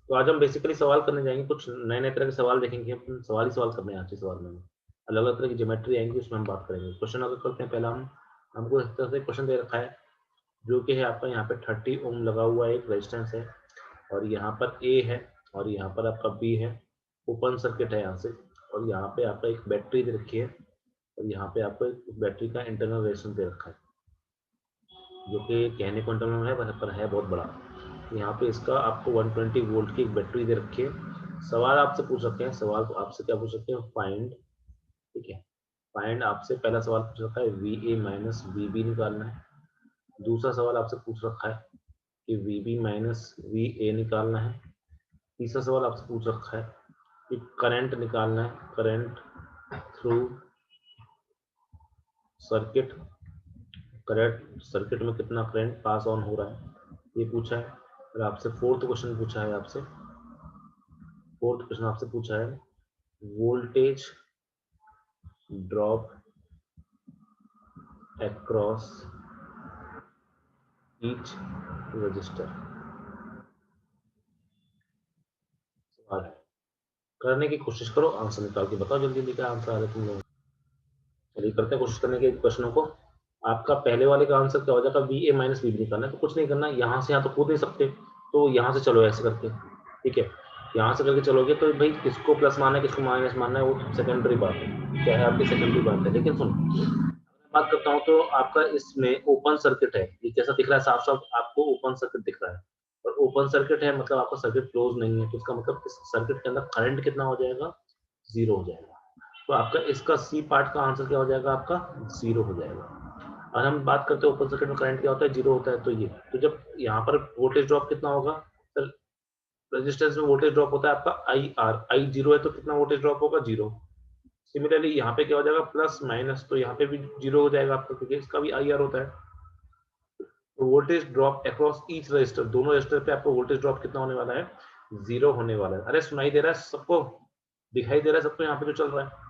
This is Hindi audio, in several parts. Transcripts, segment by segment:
तो आज हम बेसिकली सवाल करने जाएंगे, कुछ नए नए तरह के सवाल देखेंगे, हम सवाल ही सवाल करने हैं आज के सवाल में। अलग अलग तरह की ज्योमेट्री आएंगी, उसमें हम बात करेंगे। क्वेश्चन अगर करते हैं, पहला हम हमको इस तरह से क्वेश्चन दे रखा है, जो कि है आपका यहाँ पे 30 ओम लगा हुआ एक रेजिस्टेंस है, और यहाँ पर ए है, और यहाँ पर आपका बी है, ओपन सर्किट है यहाँ से, और यहाँ पे आपका एक बैटरी दे रखी है, और यहाँ पे आपको एक बैटरी का इंटरनल रेजिस्टेंस दे रखा है, जो कि कहने को इंटरनल है पर है बहुत बड़ा। यहाँ पे इसका आपको 120 वोल्ट की एक बैटरी दे रखी है। सवाल आपसे पूछ रखे हैं, सवाल आपसे क्या पूछ सकते हैं, फाइंड, ठीक है, फाइंड आपसे पहला सवाल पूछ रखा है V A minus V B निकालना है। दूसरा सवाल आपसे पूछ रखा है कि V B minus V A निकालना है। तीसरा सवाल आपसे पूछ रखा है कि करंट निकालना है, current through circuit, current circuit में कितना करंट पास ऑन हो रहा है, ये पूछा है। और आपसे फोर्थ क्वेश्चन पूछा है, आपसे फोर्थ क्वेश्चन आपसे पूछा है voltage drop across each register। सवाल है, करने की कोशिश करो, आंसर निकाल के बताओ जल्दी जल्दी क्या आंसर आ रहा है तुम लोग। चलिए करते हैं कोशिश करने के क्वेश्चनों को। आपका पहले वाले का आंसर क्या हो जाएगा, V A minus V B निकालना है, तो कुछ नहीं करना, यहाँ से यहाँ तो कूद नहीं सकते, तो यहाँ से चलो ऐसे करके, ठीक है, यहाँ से करके चलोगे तो भाई किसको प्लस मानना है किसको माइनस मानना है वो सेकेंडरी बात है, क्या है आपकी सेकेंडरी बात है। लेकिन सुन, बात करता हूँ तो आपका इसमें ओपन सर्किट है, ये कैसा दिख रहा है, साफ साफ आपको ओपन सर्किट दिख रहा है, और ओपन सर्किट है मतलब आपका सर्किट क्लोज नहीं है, तो इसका मतलब इस सर्किट के अंदर करंट कितना हो जाएगा, जीरो हो जाएगा। तो आपका इसका सी पार्ट का आंसर क्या हो जाएगा, आपका जीरो हो जाएगा। और हम बात करते हैं ओपन सर्किट में करंट क्या होता है, जीरो होता है। तो ये, तो जब यहाँ पर वोल्टेज ड्रॉप कितना होगा, तो रेजिस्टेंस में वोल्टेज ड्रॉप होता है आपका आई आर, आई जीरो है तो कितना वोल्टेज ड्रॉप होगा, जीरो। सिमिलरली यहाँ पे क्या हो जाएगा, प्लस माइनस, तो यहाँ पे भी जीरो हो जाएगा आपका, क्योंकि इसका भी आई आर होता है। तो voltage drop across each resistor, दोनों रजिस्टर पे आपको वोल्टेज ड्रॉप कितना होने वाला है, जीरो होने वाला है। अरे सुनाई दे रहा है सबको, दिखाई दे रहा है सबको यहाँ पे जो चल रहा है,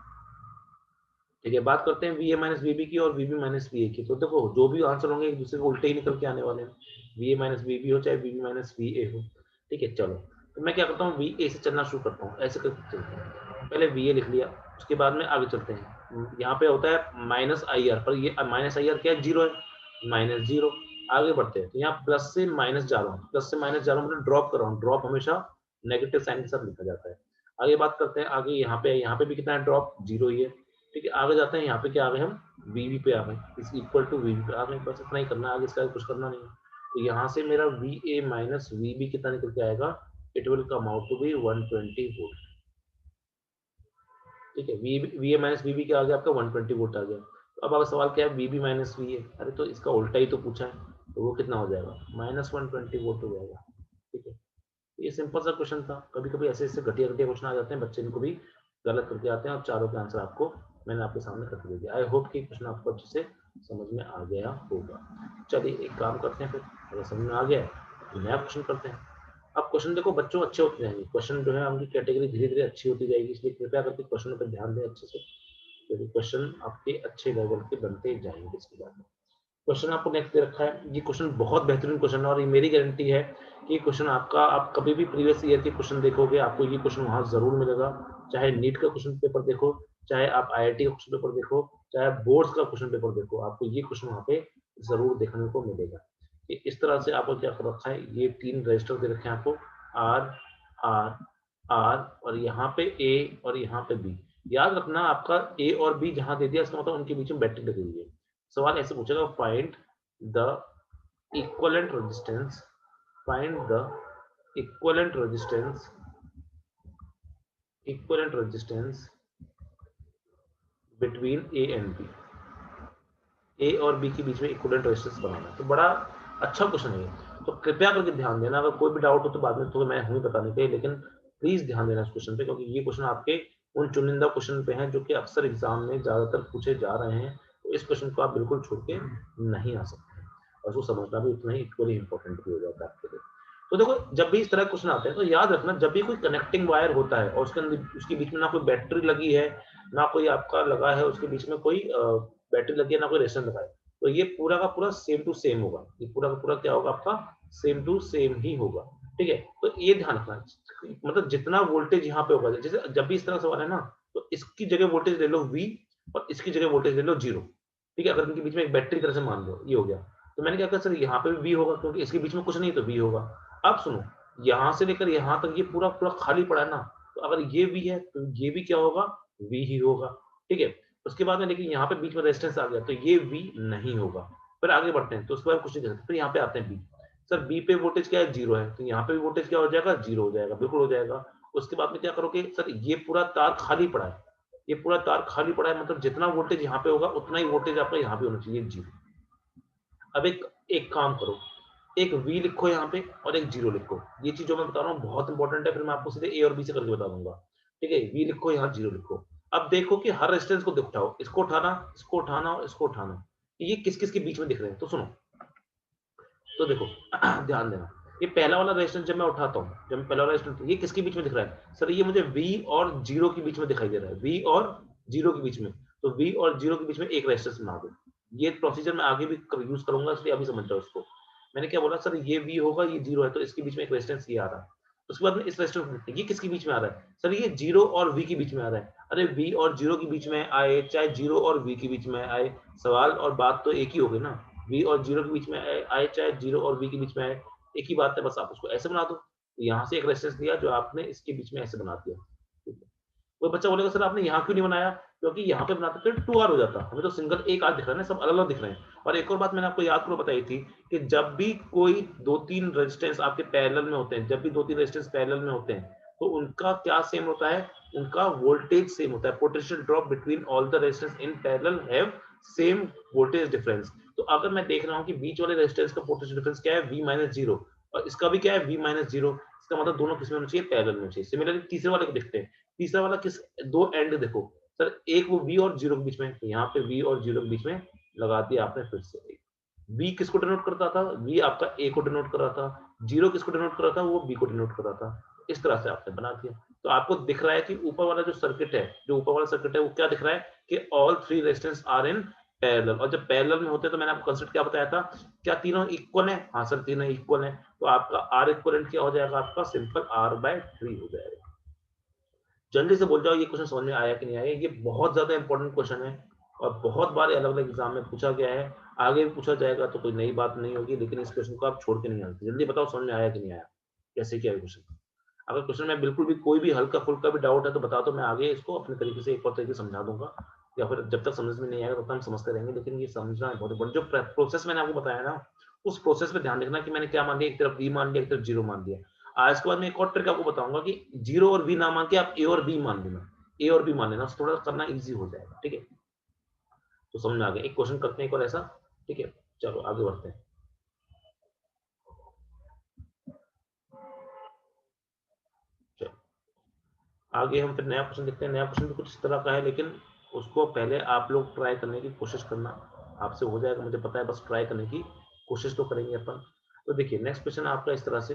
ठीक है। बात करते हैं V A minus V B की और V B minus V A की। तो देखो जो भी आंसर होंगे एक दूसरे को उल्टे ही निकल के आने वाले हैं, V A minus V B हो चाहे V B minus V A हो, ठीक है। चलो तो मैं क्या करता हूँ, वी ए से चलना शुरू करता हूँ, ऐसे करके चलते हैं, पहले वी ए लिख लिया, उसके बाद में आगे चलते हैं। यहाँ पे होता है माइनस आई आर, पर ये माइनस आई आर क्या है, जीरो है, माइनस जीरो। आगे बढ़ते हैं तो यहाँ प्लस से माइनस जा रहा हूँ, प्लस से माइनस जा रहा हूँ मतलब ड्रॉप कर रहा हूँ, ड्रॉप हमेशा नेगेटिव साइन के साथ लिखा जाता है। आगे बात करते हैं, आगे यहाँ पे भी कितना है ड्रॉप, जीरो ही है, ठीक है। आगे जाते हैं, यहाँ पे क्या आ गए हम, वी पे आ गए, इस इक्वल टू वी पे आ गए, बस इतना ही करना है, आगे इसका कुछ करना नहीं है। तो यहाँ से मेरा V A minus V B कितना निकल के आएगा, it will come out to be 120 volt, ठीक है। V A minus V B क्या आ गया आपका, 120 वोल्ट आ गया। तो अब आपका सवाल क्या है, V B minus V A, अरे तो इसका उल्टा ही तो पूछा है, तो वो कितना हो जाएगा, माइनस 120 वोल्ट हो जाएगा, ठीक है। तो ये सिंपल सा क्वेश्चन था। कभी कभी ऐसे ऐसे घटिया घटिया क्वेश्चन आ जाते हैं, बच्चे इनको भी गलत करके आते हैं, और चारों के आंसर आपको मैंने आपके सामने करके दे दिया। आई होप कि क्वेश्चन आपको अच्छे से समझ में आ गया होगा। चलिए एक काम करते हैं, फिर अगर समझ में आ गया तो नया क्वेश्चन करते हैं। अब क्वेश्चन देखो बच्चों अच्छे होते जाएंगे, क्वेश्चन जो है उनकी कैटेगरी धीरे धीरे अच्छी होती जाएगी, इसलिए कृपया करके क्वेश्चनों पर ध्यान दें अच्छे से, क्योंकि क्वेश्चन आपके अच्छे लेवल के बनते जाएंगे इसके बाद। क्वेश्चन आपको नेक्स्ट दे रखा है, ये क्वेश्चन बहुत बेहतरीन क्वेश्चन है, और ये मेरी गारंटी है कि क्वेश्चन आपका, आप कभी भी प्रीवियस ईयर के क्वेश्चन देखोगे आपको ये क्वेश्चन वहां जरूर मिलेगा। चाहे नीट का क्वेश्चन पेपर देखो, चाहे आप आईआईटी का क्वेश्चन पेपर देखो, चाहे आप बोर्ड्स का क्वेश्चन पेपर देखो, आपको ये क्वेश्चन वहां पे जरूर देखने को मिलेगा। इस तरह से आपको क्या कर रखा है, ये तीन रजिस्टर दे रखे हैं आपको, आर आर आर, और यहाँ पे ए और यहाँ पे बी। याद रखना आपका ए और बी जहां दे दिया इसका मतलब उनके बीच में बैटरी लगी हुई है। सवाल ऐसे पूछेगा, find the equivalent resistance, find the equivalent resistance, equivalent resistance between A and B, A और बी के बीच में इक्विवेलेंट रेजिस्टेंस बनाना। तो बड़ा अच्छा क्वेश्चन है, तो कृपया करके ध्यान देना। अगर कोई भी डाउट हो तो बाद में तो मैं हूँ बताने के, लेकिन प्लीज ध्यान देना इस क्वेश्चन पे, क्योंकि ये क्वेश्चन आपके उन चुनिंदा क्वेश्चन पे हैं जो कि अक्सर एग्जाम में ज्यादातर पूछे जा रहे हैं। तो इस क्वेश्चन को आप बिल्कुल छोड़ के नहीं आ सकते, और उसको समझना भी उतना ही इक्वली इंपॉर्टेंट भी हो जाता है आपके लिए। तो देखो जब भी इस तरह क्वेश्चन आते हैं तो याद रखना, जब भी कोई कनेक्टिंग वायर होता है और उसके अंदर उसके बीच में ना कोई बैटरी लगी है, ना कोई आपका लगा है उसके बीच में कोई बैटरी लगी है, ना कोई रेजिस्टेंस लगा है, तो ये पूरा का पूरा सेम टू सेम होगा, ये पूरा का पूरा क्या होगा आपका, सेम टू सेम ही होगा। ठीक है? तो ये ध्यान रखना, मतलब जितना वोल्टेज यहाँ पे होगा, जैसे जब भी इस तरह सवाल है ना, तो इसकी जगह वोल्टेज ले लो V और इसकी जगह वोल्टेज ले लो 0, ठीक है? अगर इनके बीच में एक बैटरी की तरह से मान लो, ये हो गया। तो मैंने क्या कहा सर यहाँ पे भी V होगा क्योंकि इसके बीच में कुछ नहीं तो V होगा। अब सुनो, यहाँ से लेकर यहाँ तक ये पूरा खाली पड़ा है ना, तो अगर ये V है तो ये भी क्या होगा? V ही होगा, ठीक है? उसके बाद में लेकिन यहाँ पे बीच में रेजिस्टेंस आ गया तो ये V नहीं होगा। फिर आगे बढ़ते हैं, तो उसके बाद कुछ नहीं कर सकते। फिर यहाँ पे आते हैं B। सर B पे वोल्टेज क्या है? 0 है, तो यहाँ पे भी वोल्टेज क्या हो जाएगा? 0 हो जाएगा, बिल्कुल हो जाएगा। उसके बाद में क्या करोगे? सर ये पूरा तार खाली पड़ा है, ये पूरा तार खाली पड़ा है, मतलब जितना वोल्टेज यहाँ पे होगा उतना ही वोल्टेज आपका यहाँ पे होना चाहिए, 0। अब एक एक काम करो, एक V लिखो यहाँ पे और एक 0 लिखो। ये चीज़ जो मैं बता रहा हूँ बहुत इंपॉर्टेंट है, फिर मैं आपको सीधे A और B से करके बता दूँगा। ठीक है? V लिखो, यहाँ 0 लिखो। अब देखो कि हर रेजिस्टेंस को उठाओ, इसको उठाना, इसको उठाना और इसको उठाना। ये किस-किस के बीच में दिख रहे हैं? तो सुनो, तो देखो ध्यान देना, ये पहला वाला रेजिस्टेंस जब मैं उठाता हूँ, जब मैं पहला वाला रेजिस्टेंस, ये किसके बीच में दिख रहा है? सर ये मुझे V और 0 के बीच में दिखाई दे रहा है, V और 0 के बीच में। तो V और 0 के बीच में एक रेजिस्टेंस बना दो। ये प्रोसीजर मैं आगे भी यूज़ करूँगा, इसलिए अभी समझ जाओ इसको। मैंने क्या बोला? सर ये V होगा, ये 0 है, तो इसके बीच में एक रेजिस्टेंस ये आ रहा है। उसके बाद में इस रेजिस्टेंस को देखते हैं, ये किसके बीच में आ रहा है? सर ये 0 और V के बीच में आ रहा है। अरे V और 0 के बीच में आए, चाहे 0 और V के बीच में आए, सवाल और बात तो एक ही हो गई ना। V और 0 के बीच में आए, चाहे 0 और V के बीच में आए, एक ही बात है, बस आप उसको ऐसे बना दो। तो यहाँ से एक रेजिस्टेंस दिया जो आपने इसके बीच में ऐसे बना दिया। ठीक है। कोई बच्चा बोलेगा सर आपने यहाँ क्यों नहीं बनाया? क्योंकि यहाँ पे बनाते फिर 2R हो जाता। हमें तो सिंगल एक आर दिख रहा है ना, सब अलग-अलग दिख रहे हैं। और एक और बात मैंने आपको याद करो बताई थी कि जब भी कोई 2-3 रेजिस्टेंस आपके पैरेलल में होते हैं, जब भी 2-3 रेजिस्टेंस पैरेलल में होते हैं, तो उनका क्या सेम होता है? उनका वोल्टेज सेम होता है। Potential drop between all the resistance in parallel have same voltage difference. तो अगर मैं देख रहा हूँ कि बीच वाले रेजिस्टेंस का पोटेंशियल डिफरेंस क्या है? V-0 और इसका भी क्या है? V-0। इसका मतलब दोनों किसमें होना चाहिए? पैरेलल में होना चाहिए। सिमिलरली तीसरे वाले को देखते हैं। तीसरा वाला किस, दो एंड देखो सर, एक वो V और 0 के बीच में, तो यहाँ पे V और 0 के बीच में लगा दिया आपने फिर से एक। V किसको डिनोट करता था? V आपका A को डिनोट कर रहा था। 0 किसको डिनोट कर रहा था? वो B को डिनोट कर रहा था। इस तरह से आपने बना दिया। तो आपको दिख रहा है कि ऊपर वाला जो सर्किट है, जो ऊपर वाला सर्किट है, वो क्या दिख रहा है कि all 3 resistance are in parallel. और जब पैरेलल में होते हैं तो मैंने आपको कंसेप्ट क्या बताया था? क्या तीनों इक्वल है? हाँ सर, तीनों इक्वल है। तो आपका R इक्विवेलेंट क्या हो जाएगा? आपका सिंपल R/3 हो जाएगा। जल्दी से बोल जाओ ये क्वेश्चन समझ में आया कि नहीं आया? ये बहुत ज्यादा इंपॉर्टेंट क्वेश्चन है और बहुत बार अलग-अलग एग्जाम में पूछा गया है। आगे भी पूछा जाएगा तो कोई नई बात नहीं होगी, लेकिन इस क्वेश्चन को आप छोड़ के नहीं आते। जल्दी बताओ समझ में आया कि नहीं आया? कैसे किया है क्वेश्चन? अगर क्वेश्चन में बिल्कुल भी कोई भी हल्का-फुल्का भी डाउट है तो बता दो, मैं आगे इसको अपने तरीके से एक और तरीके से समझा दूँगा, या फिर जब तक समझ में नहीं आएगा तब तक हम समझते रहेंगे। लेकिन ये समझना बहुत इम्पोर्टेंट, जो प्रोसेस मैंने आपको बताया ना, उस प्रोसेस पे ध्यान रखना कि मैंने क्या मान लिया, एक तरफ V मान लिया, एक तरफ 0 मान लिया। आज के बाद मैं एक और ट्रिक आपको बताऊँगा कि 0 और V ना मान के आप A और B मान लेना। A और B मान लेना, थोड़ा करना ईज़ी हो जाएगा, ठीक है? तो समझ में आ गया। एक क्वेश्चन करते हैं एक और ऐसा, ठीक है? चलो आगे बढ़ते हैं। चलो, आगे हम फिर नया क्वेश्चन देखते हैं। नया क्वेश्चन भी कुछ इस तरह का है, लेकिन उसको पहले आप लोग ट्राई करने की कोशिश करना। आपसे हो जाएगा मुझे पता है, बस ट्राई करने की कोशिश तो करेंगे अपन। तो देखिए नेक्स्ट क्वेश्चन आपका इस तरह से,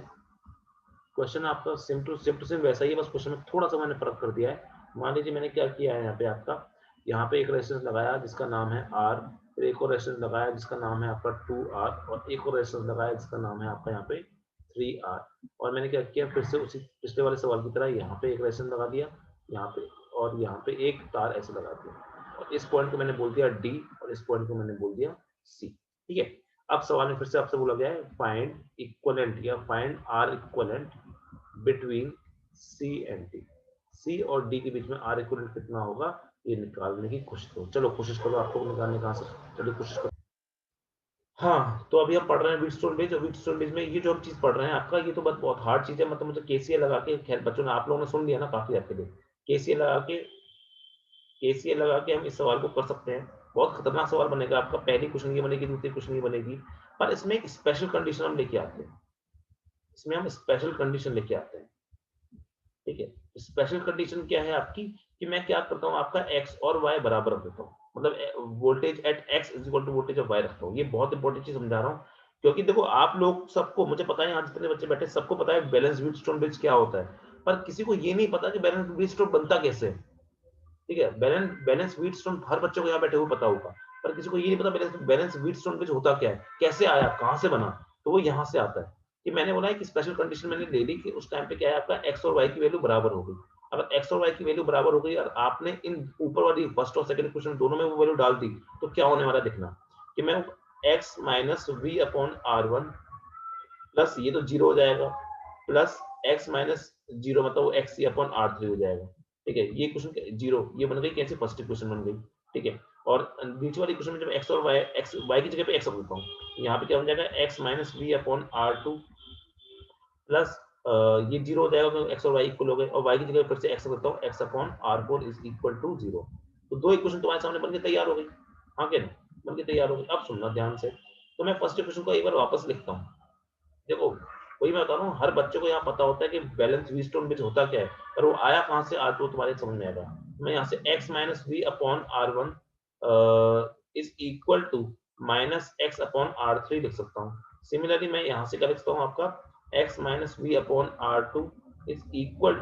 क्वेश्चन आपका सेम टू सेम वैसा ही है, बस क्वेश्चन में थोड़ा-सा मैंने फ़र्क कर दिया है। मान लीजिए मैंने क्या किया है यहाँ पे आपका, यहाँ पे एक रेजिस्टेंस लगाया जिसका नाम है R, फिर एक और रेजिस्टेंस लगाया जिसका नाम है आपका 2R और एक और रेजिस्टेंस लगाया जिसका नाम है आपका यहाँ पे 3R। और मैंने क्या किया, फिर से उसी पिछले वाले सवाल की तरह यहाँ पे एक रेजिस्टेंस लगा दिया, यहाँ पे, और यहाँ पे एक तार ऐसे लगा दिया। और इस पॉइंट को मैंने बोल दिया D और इस पॉइंट को मैंने बोल दिया C। ठीक है? अब सवाल में फिर से आपसे बोला गया है फाइंड इक्विवेलेंट या find R equivalent between C and D। C और D के बीच में R इक्विवेलेंट कितना होगा, ये निकालने की कोशिश करो। चलो कोशिश करो, आपको निकालने कहाँ से, चलिए कोशिश करो। हाँ, तो अभी हम पढ़ रहे हैं व्हीटस्टोन ब्रिज, और व्हीटस्टोन ब्रिज में ये जो हम चीज़ पढ़ रहे हैं आपका, ये तो बहुत हार्ड चीज़ है। मतलब मुझे केसीएल लगा के, खैर बच्चों ने, आप लोगों ने सुन लिया ना काफ़ी आपके लिए। केसीएल लगा के हम इस सवाल को कर सकते हैं। बहुत खतरनाक सवाल बनेगा आपका, पहली क्वेश्चन ये बनेगी, दूसरी क्वेश्चन ये बनेगी, पर इसमें एक स्पेशल कंडीशन हम लेके आते हैं। इसमें हम स्पेशल कंडीशन लेके आते हैं, ठीक है? स्पेशल कंडीशन क्या है आपकी, कि मैं क्या करता हूँ, आपका x और y बराबर रख देता हूँ। मतलब voltage at x is equal to voltage of y रखता हूँ। ये बहुत इंपॉर्टेंट चीज समझा रहा हूँ, क्योंकि देखो आप लोग सबको, मुझे पता है यहाँ जितने बच्चे बैठे सबको पता है बैलेंस व्हीटस्टोन ब्रिज क्या होता है, पर किसी को ये नहीं पता कि बैलेंस व्हीटस्टोन बनता कैसे है। ठीक है? बैलेंस व्हीटस्टोन हर बच्चे को यहाँ बैठे हुए पता होगा, पर किसी को ये नहीं पता बैलेंस व्हीटस्टोन ब्रिज होता क्या है, कैसे आया, कहाँ से बना, तो वो यहाँ से आता है। कि मैंने बोला है कि स्पेशल कंडीशन मैंने ले ली कि उस टाइम पे क्या है आपका x और y की वैल्यू बराबर हो गई। अगर x और y की वैल्यू बराबर हो गई और आपने इन ऊपर वाली फर्स्ट और सेकंड इक्वेशन दोनों में वो वैल्यू डाल दी, तो क्या होने वाला है देखना कि मैं x minus V upon R one plus ये तो जीरो हो जाएगा, प्लस x माइनस जीरो मतलब वो एक्स अपॉन आर थ्री हो जाएगा। ठीक है, ये क्वेश्चन जीरो ये बन गई कैसे फर्स्ट इक्वेशन बन गई। ठीक है, और बीच वाली इक्वेशन में जब x और y x y की जगह पे x रख देता हूँ, यहाँ पे क्या बन जाएगा x minus V upon R two plus ये जीरो हो जाएगा तो x और y इक्वल हो गए, और y की जगह फिर से x रखता हूँ x upon R four is equal to zero. तो दो इक्वेशन तुम्हारे सामने बन के तैयार हो गई। हाँ क्या नहीं, बन के तैयार हो गई। अब सुनना ध्यान से, तो मैं फर्स्ट इक्वेशन को एक बार वापस लिखता हूँ। देखो वही मैं बता रहा हूँ, हर बच्चे को यहाँ पता होता है कि बैलेंस व्हीटस्टोन ब्रिज होता क्या है, पर वो आया कहाँ से आज वो तुम्हारे समझ में आएगा। मैं यहाँ से x minus V upon R one is equal to minus X upon R three लिख सकता हूँ। सिमिलरली मैं यहाँ से क्या लिख सकता हूँ आपका x minus V upon R two is equal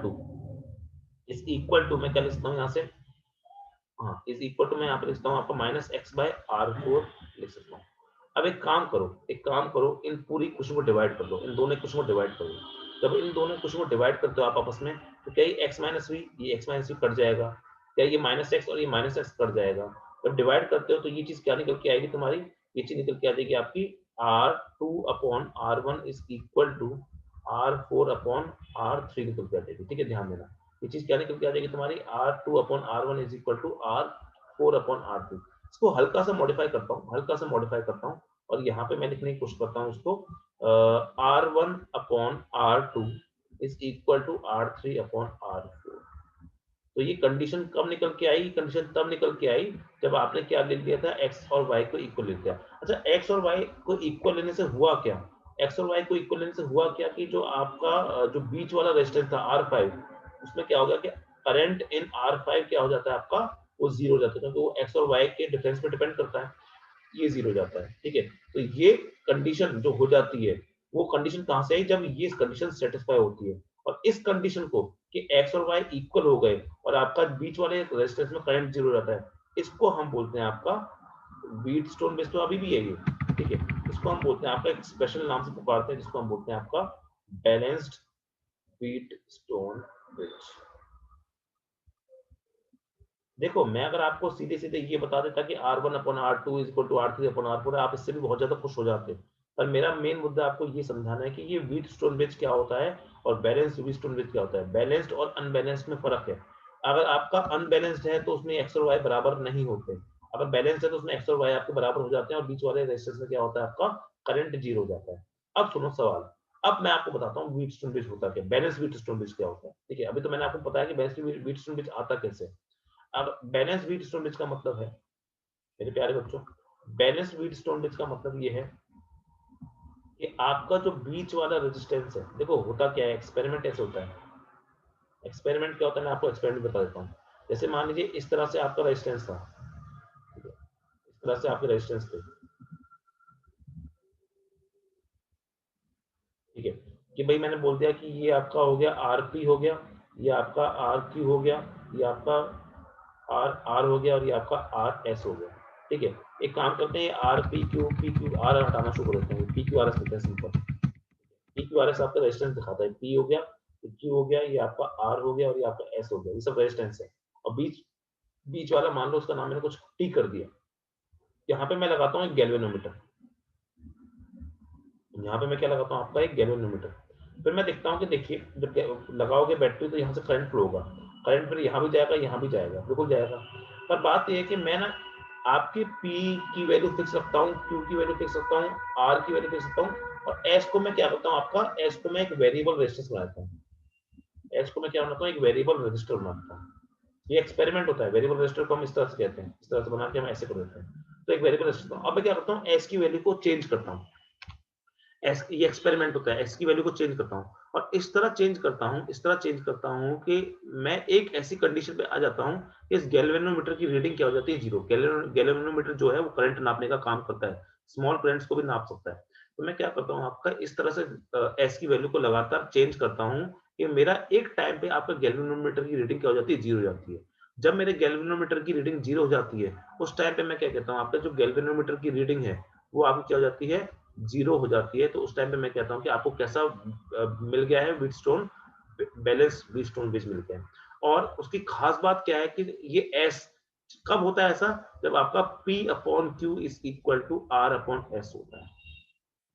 to मैं क्या लिख सकता हूँ यहाँ से, हाँ इज इक्वल टू मैं यहाँ पे लिखता हूँ आपका minus X by R four लिख सकता हूँ। अब एक काम करो, इन पूरी क्वेश्चन को डिवाइड कर दो, इन दोनों क्वेश्चन को डिवाइड कर दो। जब इन दोनों क्वेश्चन को डिवाइड करते हो आप आपस में, तो क्या ये x माइनस वी ये x माइनस वी कट जाएगा, क्या ये माइनस एक्स और ये माइनस एक्स कट जाएगा। जब डिवाइड करते हो तो ये चीज क्या निकल के आएगी तुम्हारी, ये चीज निकल के आ जाएगी आपकी R two upon R one is equal to R four upon R three निकल के आ जाएगी। ठीक है, ध्यान देना ये चीज क्या निकल के आ जाएगी तुम्हारी R two upon R one is equal to R four upon R two. इसको हल्का सा मॉडिफाई करता हूँ, और यहाँ पे मैं लिखने की कोशिश करता हूँ इसको R one upon R two is equal to R three upon R four. तो ये कंडीशन कब निकल के आई, कंडीशन तब निकल के आई जब आपने क्या लिख दिया था x और y को इक्वल लिख दिया। अच्छा x और y को इक्वल लेने से हुआ क्या, x और y को इक्वल लेने से हुआ क्या कि जो आपका जो बीच वाला रेजिस्टेंस था R5 उसमें क्या होगा कि करंट इन R5 क्या हो जाता है आपका वो जीरो हो जाता है, क्योंकि वो x और y के डिफरेंस पे डिपेंड करता है, ये जीरो हो जाता है। ठीक है, तो ये कंडीशन जो हो जाती है वो कंडीशन कहां से आई, जब ये कंडीशन सेटिस्फाई होती है, और इस कंडीशन को कि x और y इक्वल हो गए और आपका बीच वाले रेजिस्टेंस में करंट जीरो रहता है, इसको हम बोलते हैं आपका व्हीटस्टोन ब्रिज। तो अभी भी है ये, ठीक है, इसको हम बोलते हैं आपका एक स्पेशल नाम से पुकारते हैं जिसको हम बोलते हैं आपका बैलेंस्ड व्हीटस्टोन ब्रिज। देखो मैं अगर आपको सीधे सीधे ये बता देता कि R1 upon R2 is equal to R3 upon R4, आप इससे भी बहुत ज्यादा खुश हो जाते, पर मेरा मेन मुद्दा आपको ये समझाना है कि ये व्हीटस्टोन ब्रिज क्या होता है और बैलेंस्ड व्हीटस्टोन ब्रिज क्या होता है। बैलेंस्ड और अनबैलेंस्ड में फर्क है। अगर आपका अनबैलेंस्ड है तो उसमें एक्स और वाई बराबर नहीं होते, अगर बैलेंस्ड है तो उसमें एक्स और वाई आपके बराबर हो जाते हैं और बीच वाले रेजिस्टेंस में क्या होता है आपका करंट जीरो हो जाता है। अब सुनो सवाल, अब मैं आपको बताता हूँ व्हीटस्टोन ब्रिज होता क्या, बैलेंस व्हीटस्टोन ब्रिज क्या होता है। ठीक है, अभी तो मैंने आपको बताया कि बैलेंस व्हीटस्टोन ब्रिज आता कैसे। अब बैलेंस व्हीटस्टोन ब्रिज का मतलब है मेरे प्यारे बच्चों, बैलेंस व्हीटस्टोन ब्रिज का मतलब ये है कि आपका जो बीच वाला रेजिस्टेंस है, देखो होता क्या है, एक्सपेरिमेंट ऐसे होता है। एक्सपेरिमेंट क्या होता है मैं आपको एक्सपेरिमेंट बता देता हूँ। जैसे मान लीजिए इस तरह से आपका रेजिस्टेंस था, ठीक है, इस तरह से आपके रेजिस्टेंस थे, ठीक है, कि भाई मैंने बोल दिया कि ये आपका हो गया आरपी हो गया, ये आपका आर क्यू हो गया, ये आपका आर आर हो गया और ये आपका आर एस हो गया। ठीक है, एक काम करते हैं आर पी क्यू आर हटाना शुरू कर देते हैं, पी क्यू आर एस लिखते हैं simple. P Q R S आपका रेजिस्टेंस दिखाता है, पी हो गया, क्यू हो गया, ये आपका आर हो गया और ये आपका एस हो गया, ये सब रेजिस्टेंस है। और बीच बीच वाला मान लो उसका नाम मैंने कुछ टी कर दिया, यहाँ पे मैं लगाता हूँ एक गैल्वेनोमीटर, यहाँ पे मैं क्या लगाता हूँ आपका एक गैल्वेनोमीटर। फिर मैं देखता हूँ कि देखिए जब लगाओगे बैटरी तो यहाँ से करंट फ्लो होगा, करंट फिर यहाँ भी जाएगा यहाँ भी जाएगा, बिल्कुल जाएगा। पर बात यह है कि मैं ना आपकी P की वैल्यू फिक्स रखता हूँ, Q की वैल्यू फिक्स रखता हूँ, R की वैल्यू फिक्स रखता हूँ, और S को मैं क्या करता हूँ आपका S को मैं एक वेरिएबल रेजिस्टेंस बनाता हूँ। S को मैं क्या बनाता हूँ एक वेरिएबल रजिस्टर बनाता हूँ। ये एक्सपेरिमेंट होता है, वेरिएबल रजिस्टर को हम इस तरह से कहते हैं, इस तरह से बना के हम ऐसे कर देते हैं। तो एक वेरिएबल रजिस्टर, अब मैं क्या करता हूँ S की वैल्यू को चेंज करता हूँ, एस ये एक्सपेरिमेंट होता है, एस की वैल्यू को चेंज करता हूँ और इस तरह चेंज करता हूँ, इस तरह चेंज करता हूँ कि मैं एक ऐसी कंडीशन पे आ जाता हूँ कि इस गैल्वेनोमीटर की रीडिंग क्या हो जाती है जीरो। गैल्वेनोमीटर जो है वो करंट नापने का काम करता है, स्मॉल करंट्स को भी नाप सकता है। तो मैं क्या करता हूँ आपका इस तरह से एस की वैल्यू को लगातार चेंज करता हूँ कि मेरा एक टाइम पे आपका गैल्वेनोमीटर की रीडिंग क्या हो जाती है, जीरो हो जाती है। जब मेरे गैल्वेनोमीटर की रीडिंग जीरो हो जाती है उस टाइम पे मैं क्या कहता हूँ आपका जो गैल्वेनोमीटर की रीडिंग है वो आपकी क्या हो जाती है, जीरो हो जाती है, तो उस टाइम पे मैं कहता हूँ कि आपको कैसा मिल गया है व्हीटस्टोन बैलेंस व्हीटस्टोन ब्रिज मिल गया है। और उसकी खास बात क्या है कि ये एस कब होता है ऐसा, जब आपका P upon Q is equal to R upon S होता है।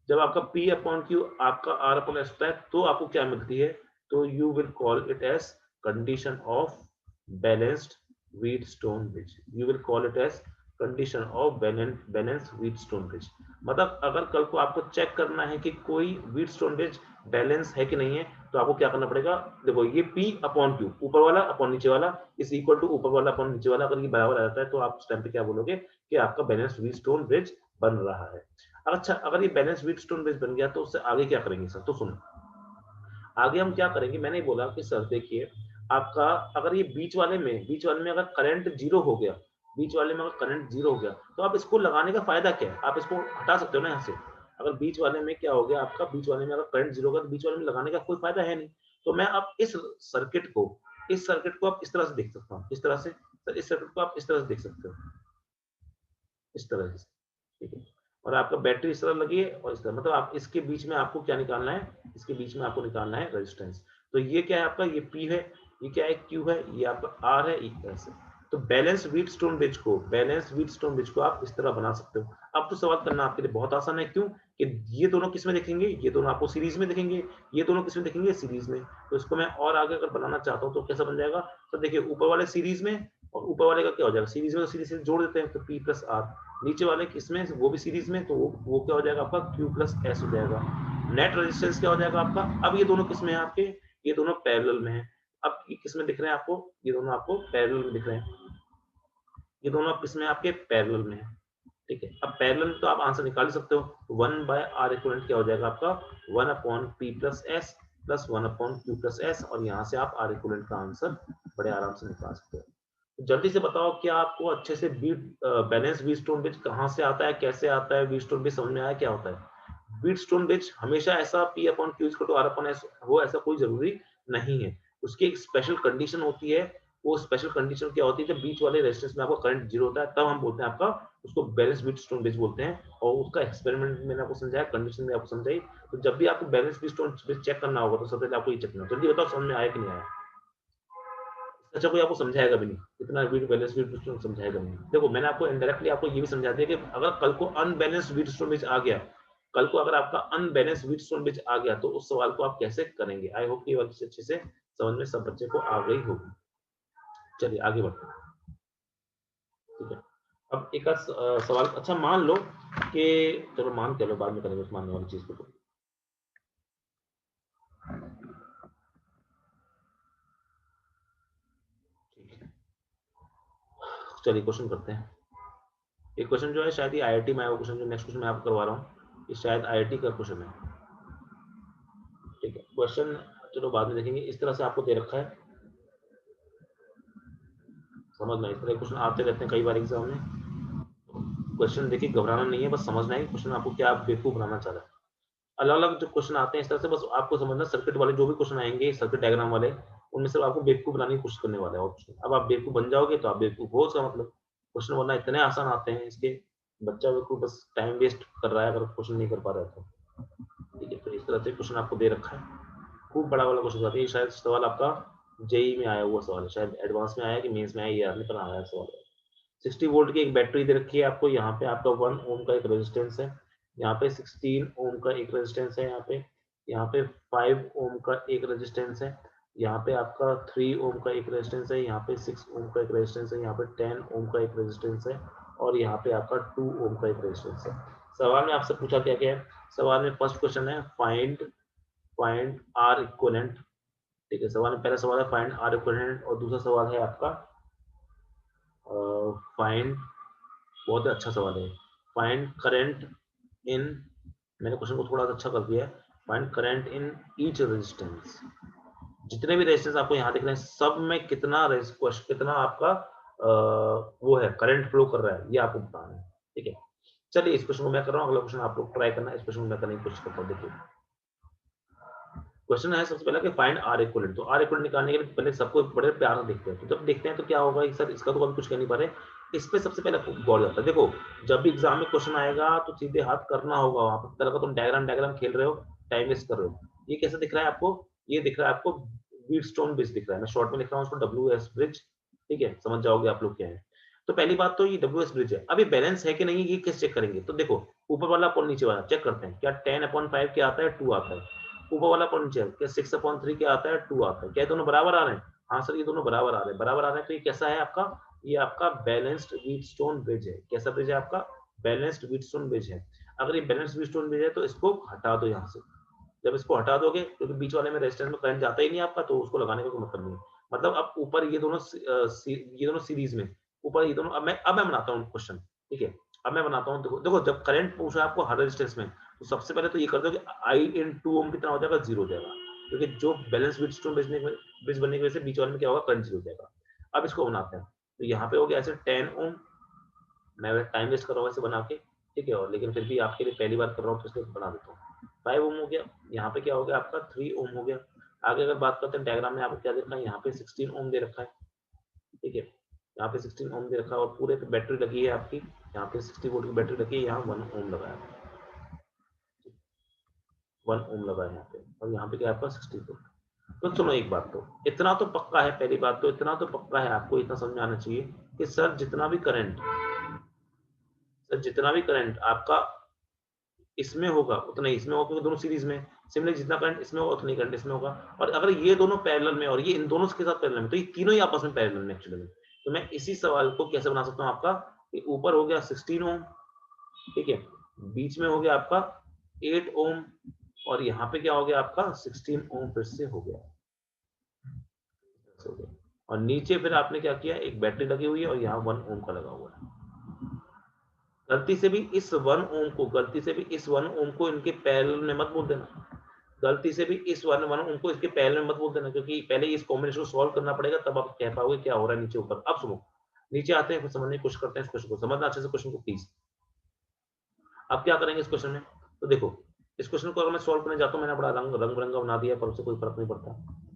जब आपका P अपॉन Q आपका R अपॉन S होता है तो आपको क्या मिलती है, तो you will call it as condition of balanced Wheatstone bridge. You will call it as condition of balance Wheatstone bridge. मतलब अगर कल को आपको चेक करना है कि कोई व्हीटस्टोन ब्रिज बैलेंस है कि नहीं है, तो आपको क्या करना पड़ेगा, देखो ये P अपॉन Q ऊपर वाला अपॉन नीचे वाला इज इक्वल टू ऊपर वाला अपॉन नीचे वाला, अगर ये बराबर आ जाता है तो आप उस टाइम पे क्या बोलोगे कि आपका बैलेंस व्हीटस्टोन ब्रिज बन रहा है। अच्छा, अगर ये बैलेंस व्हीटस्टोन ब्रिज बन गया तो उससे आगे क्या करेंगे सर, तो सुनो आगे हम क्या करेंगे। मैंने बोला कि सर देखिए आपका अगर ये बीच वाले में अगर करंट जीरो हो गया, बीच वाले में अगर करंट जीरो हो गया, तो आप इसको लगाने का फायदा क्या है, आप इसको हटा सकते हो ना यहाँ से। अगर बीच वाले में क्या हो गया आपका, बीच वाले में अगर करंट जीरो होगा तो बीच वाले में लगाने का कोई फायदा है नहीं। तो मैं आप इस सर्किट को आप इस तरह से देख सकता हूँ, इस तरह से सर, इस सर्किट को आप इस तरह से देख सकते हो, इस तरह से, ठीक है। और आपका बैटरी इस तरह लगी है और इस तरह, मतलब आप इसके बीच में आपको क्या निकालना है, इसके बीच में आपको निकालना है रेजिस्टेंस। तो ये क्या है आपका, ये P है, ये क्या है Q है, ये आपका R है, ये S है। तो बैलेंस व्हीटस्टोन ब्रिज को आप इस तरह बना सकते हो। अब तो सवाल करना आपके लिए बहुत आसान है, क्यों कि ये दोनों किस में दिखेंगे, ये दोनों आपको सीरीज में दिखेंगे, ये दोनों किस में दिखेंगे, सीरीज में। तो इसको मैं और आगे अगर बनाना चाहता हूँ तो कैसा बन जाएगा, तो देखिए ऊपर वाले सीरीज में और ऊपर वाले का क्या हो जाएगा, सीरीज में तो सीरीज से जोड़ देते हैं तो P प्लस R, नीचे वाले किसमें वो भी सीरीज में, तो वो क्या हो जाएगा आपका Q प्लस S हो जाएगा। नेट रेजिस्टेंस क्या हो जाएगा आपका, अब ये दोनों किसमें है आपके, ये दोनों पैरेलल में है। अब ये किसमें दिख रहे हैं आपको, ये दोनों आपको पैरेलल में दिख रहे हैं, ये दोनों आप किसमें आपके पैरेलल में है, ठीक है। अब पैरेलल में तो आप आंसर निकाल सकते हो, 1 बाय आर इक्विवेलेंट क्या हो जाएगा आपका 1 upon P plus S plus 1 upon Q plus S, और यहाँ से आप आर इक्विवेलेंट का आंसर बड़े आराम से निकाल सकते हो। जल्दी से बताओ क्या आपको अच्छे से बैलेंस व्हीटस्टोन ब्रिज कहाँ से आता है, कैसे आता है, व्हीटस्टोन ब्रिज समझ में आया क्या होता है। व्हीटस्टोन ब्रिज हमेशा ऐसा P upon Q equal to R upon S हो, ऐसा कोई जरूरी नहीं है। उसकी एक स्पेशल कंडीशन होती है, वो स्पेशल कंडीशन क्या होती है, जब बीच वाले रेजिस्टेंस में आपका करंट जीरो होता है तब हम बोलते हैं आपका उसको बैलेंस व्हीटस्टोन ब्रिज बोलते हैं। और उसका एक्सपेरिमेंट मैंने आपको समझाया, कंडीशन में आपको समझाई। तो जब भी आपको बैलेंस व्हीटस्टोन ब्रिज चेक करना होगा तो सबसे पहले आपको ये चेक करना, जल्दी बताओ समझ में आया कि नहीं आया। अच्छा, कोई आपको समझाएगा भी नहीं, इतना बैलेंस व्हीटस्टोन समझाएगा नहीं। देखो मैंने आपको इनडायरेक्टली आपको ये भी समझा दिया कि अगर कल को अनबैलेंस्ड व्हीटस्टोन ब्रिज आ गया, कल को अगर आपका अनबैलेंस्ड व्हीटस्टोन ब्रिज आ गया तो उस सवाल को आप कैसे करेंगे। आई होप कि ये बात अच्छे से समझ में सब बच्चे को आ गई होगी। चलिए आगे बढ़ते हैं, ठीक है। अब एक सवाल, अच्छा मान लो कि, चलो मान के लो बाद में करेंगे उस मानने वाली चीज को। चलिए क्वेश्चन करते हैं। एक क्वेश्चन जो है शायद ये आईआईटी में आया हुआ क्वेश्चन, जो नेक्स्ट क्वेश्चन मैं आपको करवा रहा हूँ ये शायद आईआईटी का क्वेश्चन है, ठीक है। क्वेश्चन चलो बाद में देखेंगे, इस तरह से आपको दे रखा है, समझना इस तरह क्वेश्चन आते रहते हैं कई बार एग्जाम में। क्वेश्चन देखिए घबराना नहीं है, बस समझना है क्वेश्चन आपको क्या बेवकूफ बनाना चाह रहा है। अलग अलग जो क्वेश्चन आते हैं इस तरह से, बस आपको समझना सर्किट वाले जो भी क्वेश्चन आएंगे सर्किट डायग्राम वाले, उनमें से आपको बेवकूफ बनाने की कोशिश करने वाला है। और अब आप बेवकूफ बन जाओगे तो आप बेवकूफ हो, उसका मतलब क्वेश्चन वरना इतने आसान आते हैं इसके, बच्चा बिल्कुल बस टाइम वेस्ट कर रहा है अगर क्वेश्चन नहीं कर पा रहा है तो, ठीक है। तो इस तरह से क्वेश्चन आपको दे रखा है, खूब बड़ा वाला क्वेश्चन आता है। शायद सवाल आपका जेई में आया हुआ सवाल है, शायद एडवांस में आया कि मेंस में आया, ये याद नहीं, पर आया सवाल है। 60 वोल्ट की एक बैटरी दे रखी है आपको, यहाँ पे आपका 1 ओम का एक रेजिस्टेंस है, यहाँ पे 16 ओम का एक रेजिस्टेंस है, यहाँ पे 5 ओम का एक रेजिस्टेंस है, यहाँ पे आपका 3 ओम का एक रेजिस्टेंस है, यहाँ पे 6 ओम का एक रेजिस्टेंस है, यहाँ पे 10 ओम का एक रेजिस्टेंस है, और यहाँ पे आपका 2 ओम का एक रेजिस्टेंस है। सवाल में आपसे पूछा क्या क्या है, सवाल में फर्स्ट क्वेश्चन है फाइंड आर इक्विवेलेंट, ठीक है। सवाल में पहला सवाल है फाइंड आर इक्विवेलेंट, और दूसरा सवाल है आपका फाइंड, बहुत अच्छा सवाल है, फाइंड करंट इन, मैंने क्वेश्चन को थोड़ा सा अच्छा कर दिया है, find current in each resistance. जितने भी रेजिस्टेंस आपको यहाँ दिख रहे हैं सब में कितना आपका वो है करंट फ्लो कर रहा है, ये आपको बताना है, ठीक है। चलिए इस क्वेश्चन को मैं कर रहा हूँ, अगला क्वेश्चन आप लोग ट्राई करना, इस क्वेश्चन को मैं करने की कोशिश करता हूँ। देखिए क्वेश्चन है सबसे पहला कि फाइंड आर इक्विवेलेंट। तो आर इक्विवेलेंट निकालने के लिए पहले सबको बड़े प्यार से देखते हैं, तो जब देखते हैं तो क्या होगा सर, इसका तो कभी कुछ कह नहीं पा रहे, इस पे सबसे पहले गौर जाता है। देखो जब भी एग्जाम में क्वेश्चन आएगा तो सीधे हाथ करना होगा, वहां पर तरह का तुम डायग्राम खेल रहे हो, टाइम वेस्ट कर रहे हो। ये कैसे दिख रहा है आपको? ये दिख रहा है आपको व्हीटस्टोन ब्रिज दिख रहा है, मैं शॉर्ट में लिख रहा हूँ उसको WS ब्रिज, ठीक है, समझ जाओगे आप लोग क्या है। तो पहली बात तो ये WS ब्रिज है। अब ये बैलेंस है कि नहीं ये कैसे चेक करेंगे? तो देखो ऊपर वाला और नीचे वाला चेक करते हैं, क्या 10/5 क्या आता है? 2 आता है। ऊपर वाला और नीचे क्या 6/3 क्या आता है? 2 आता है। क्या दोनों बराबर आ रहे हैं? हाँ सर ये दोनों बराबर आ रहे हैं, बराबर आ रहे हैं। तो ये कैसा है आपका? ये आपका बैलेंस्ड व्हीटस्टोन ब्रिज है। कैसा ब्रिज है आपका? बैलेंस्ड व्हीटस्टोन ब्रिज है। अगर ये बैलेंस्ड व्हीटस्टोन ब्रिज है तो इसको हटा दो यहाँ से। जब इसको हटा दोगे क्योंकि बीच वाले में रेजिस्टेंस में करंट जाता ही नहीं आपका, तो उसको लगाने का कोई मतलब नहीं है। मतलब अब ऊपर ये दोनों सीरीज में ऊपर ये दोनों, अब मैं बनाता हूँ क्वेश्चन, ठीक है। अब मैं बनाता हूँ, देखो देखो जब करंट पूछा आपको हर रेजिस्टेंस में, तो सबसे पहले तो ये कर दो कि I/2 ओम कितना हो जाएगा? 0 हो जाएगा, क्योंकि जो बैलेंस व्हीटस्टोन ब्रिज बनने की वजह से बीच वाले में क्या होगा? करंट 0 हो जाएगा। अब इसको बनाते हैं, तो यहाँ पे हो गया ऐसे 10 ओम। मैं टाइम वेस्ट कर रहा हूँ ऐसे बना के, ठीक है, और लेकिन फिर भी आपके लिए पहली बार कर रहा हूँ तो इसलिए बना देता हूँ। 5 ओम हो गया। यहाँ पे क्या हो गया आपका? 3 ओम हो गया। आगे अगर बात करते हैं डायग्राम में आपको क्या दिख रहा है? यहाँ पे 16 ओम दे रखा है, ठीक है, यहाँ पे 16 ओम दे रखा है, और पूरे पे बैटरी लगी है आपकी, यहाँ पे 60 वोल्ट की बैटरी लगी है, यहाँ 1 ओम लगा है, 1 ओम लगा है यहाँ पे, और यहाँ पे क्या है आपका? 60 वोल्ट। तो सुनो एक बात, तो इतना तो पक्का है, पहली बात तो इतना तो पक्का है, आपको इतना समझ में आना चाहिए कि सर जितना भी करंट आपका इसमें होगा उतना ही इसमें होगा, क्योंकि दोनों सीरीज में। सिमिलरली जितना करंट इसमें होगा उतना ही करंट इसमें होगा। और अगर ये दोनों पैरेलल में और ये इन दोनों के साथ पैरेलल में, तो ये तीनों ही आपस में पैरेलल में एक्चुअली में। तो मैं इसी सवाल को कैसे बना सकता हूँ आपका, कि ऊपर हो गया 16 ओम, ठीक है, बीच में हो गया आपका 8 ओम, और यहाँ पे क्या हो गया आपका? 16 ओम फिर से हो गया, और नीचे फिर आपने क्या किया? एक बैटरी लगी हुई है और यहाँ 1 ओम का लगा हुआ है। गलती से भी इस 1 ओम को इनके पैरेलल में मत बोल देना। गलती से भी इस 1 ओम को इसके पैरेलल में मत बोल देना, क्योंकि पहले इस कॉम्बिनेशन को सॉल्व करना पड़ेगा, तब आप कह पाओगे क्या हो रहा है नीचे ऊपर। अब सुनो, नीचे आते हैं, फिर समझने की कोशिश करते हैं इस क्वेश्चन को। समझना अच्छे से क्वेश्चन को प्लीज। अब क्या करेंगे इस क्वेश्चन में? तो देखो इस क्वेश्चन को अगर मैं सॉल्व करने जाता हूँ, मैंने बड़ा रंग बिरंगा बना दिया, पर उससे कोई फर्क नहीं पड़ता।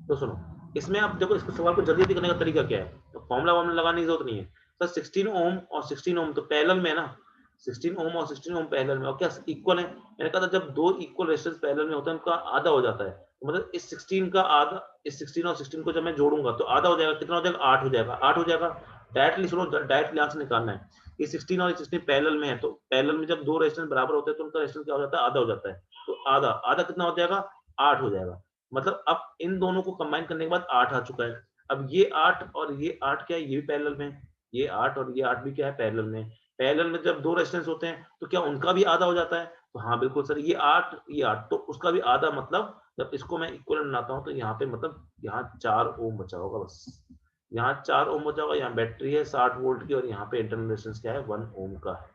तो सुनो, इसमें आप देखो इस सवाल को जल्दी करने का तरीका क्या है। तो फॉर्मुला लगाने की जरूरत नहीं है सर। 16 ओम और 16 ओम तो पैरेलल में है ना, 16 ओम और 16 ओम पैरेलल में, और क्या इक्वल है? मैंने कहा था जब दो इक्वल रेजिस्टेंस पैरेलल में होता है उनका आधा हो जाता है, तो मतलब इस 16 का आधा, इस 16 और 16 को जब मैं जोड़ूंगा तो आधा हो जाएगा। कितना हो जाएगा? 8 हो जाएगा। 8 हो जाएगा। डायरेक्टली सुनो, डायरेक्टली आंसर निकालना है। ये 16 और 16 पैरेलल में है, तो पैरेलल में जब दो रेजिस्टेंस बराबर होते हैं तो उनका रेजिस्टेंस क्या हो जाता है? आधा हो जाता है। तो आधा आधा कितना हो जाएगा? 8 हो जाएगा। मतलब अब इन दोनों को कंबाइन करने के बाद 8 आ चुका है। अब ये 8 और ये 8 क्या है? ये भी पैरेलल में, ये 8 और ये 8 भी क्या है? पैरेलल में। पैरेलल में जब दो रेजिस्टेंस होते हैं तो क्या उनका भी आधा हो जाता है? तो हाँ बिल्कुल सर, ये 8 ये 8 तो उसका भी आधा, मतलब जब इसको मैं इक्वल बनाता हूँ तो यहाँ पे मतलब यहाँ 4 ओम बचा होगा बस। यहाँ 4 ओम बचा होगा। यहाँ बैटरी है 60 वोल्ट की, और यहाँ पे इंटरनल रेजिस्टेंस क्या है? 1 ओम का है।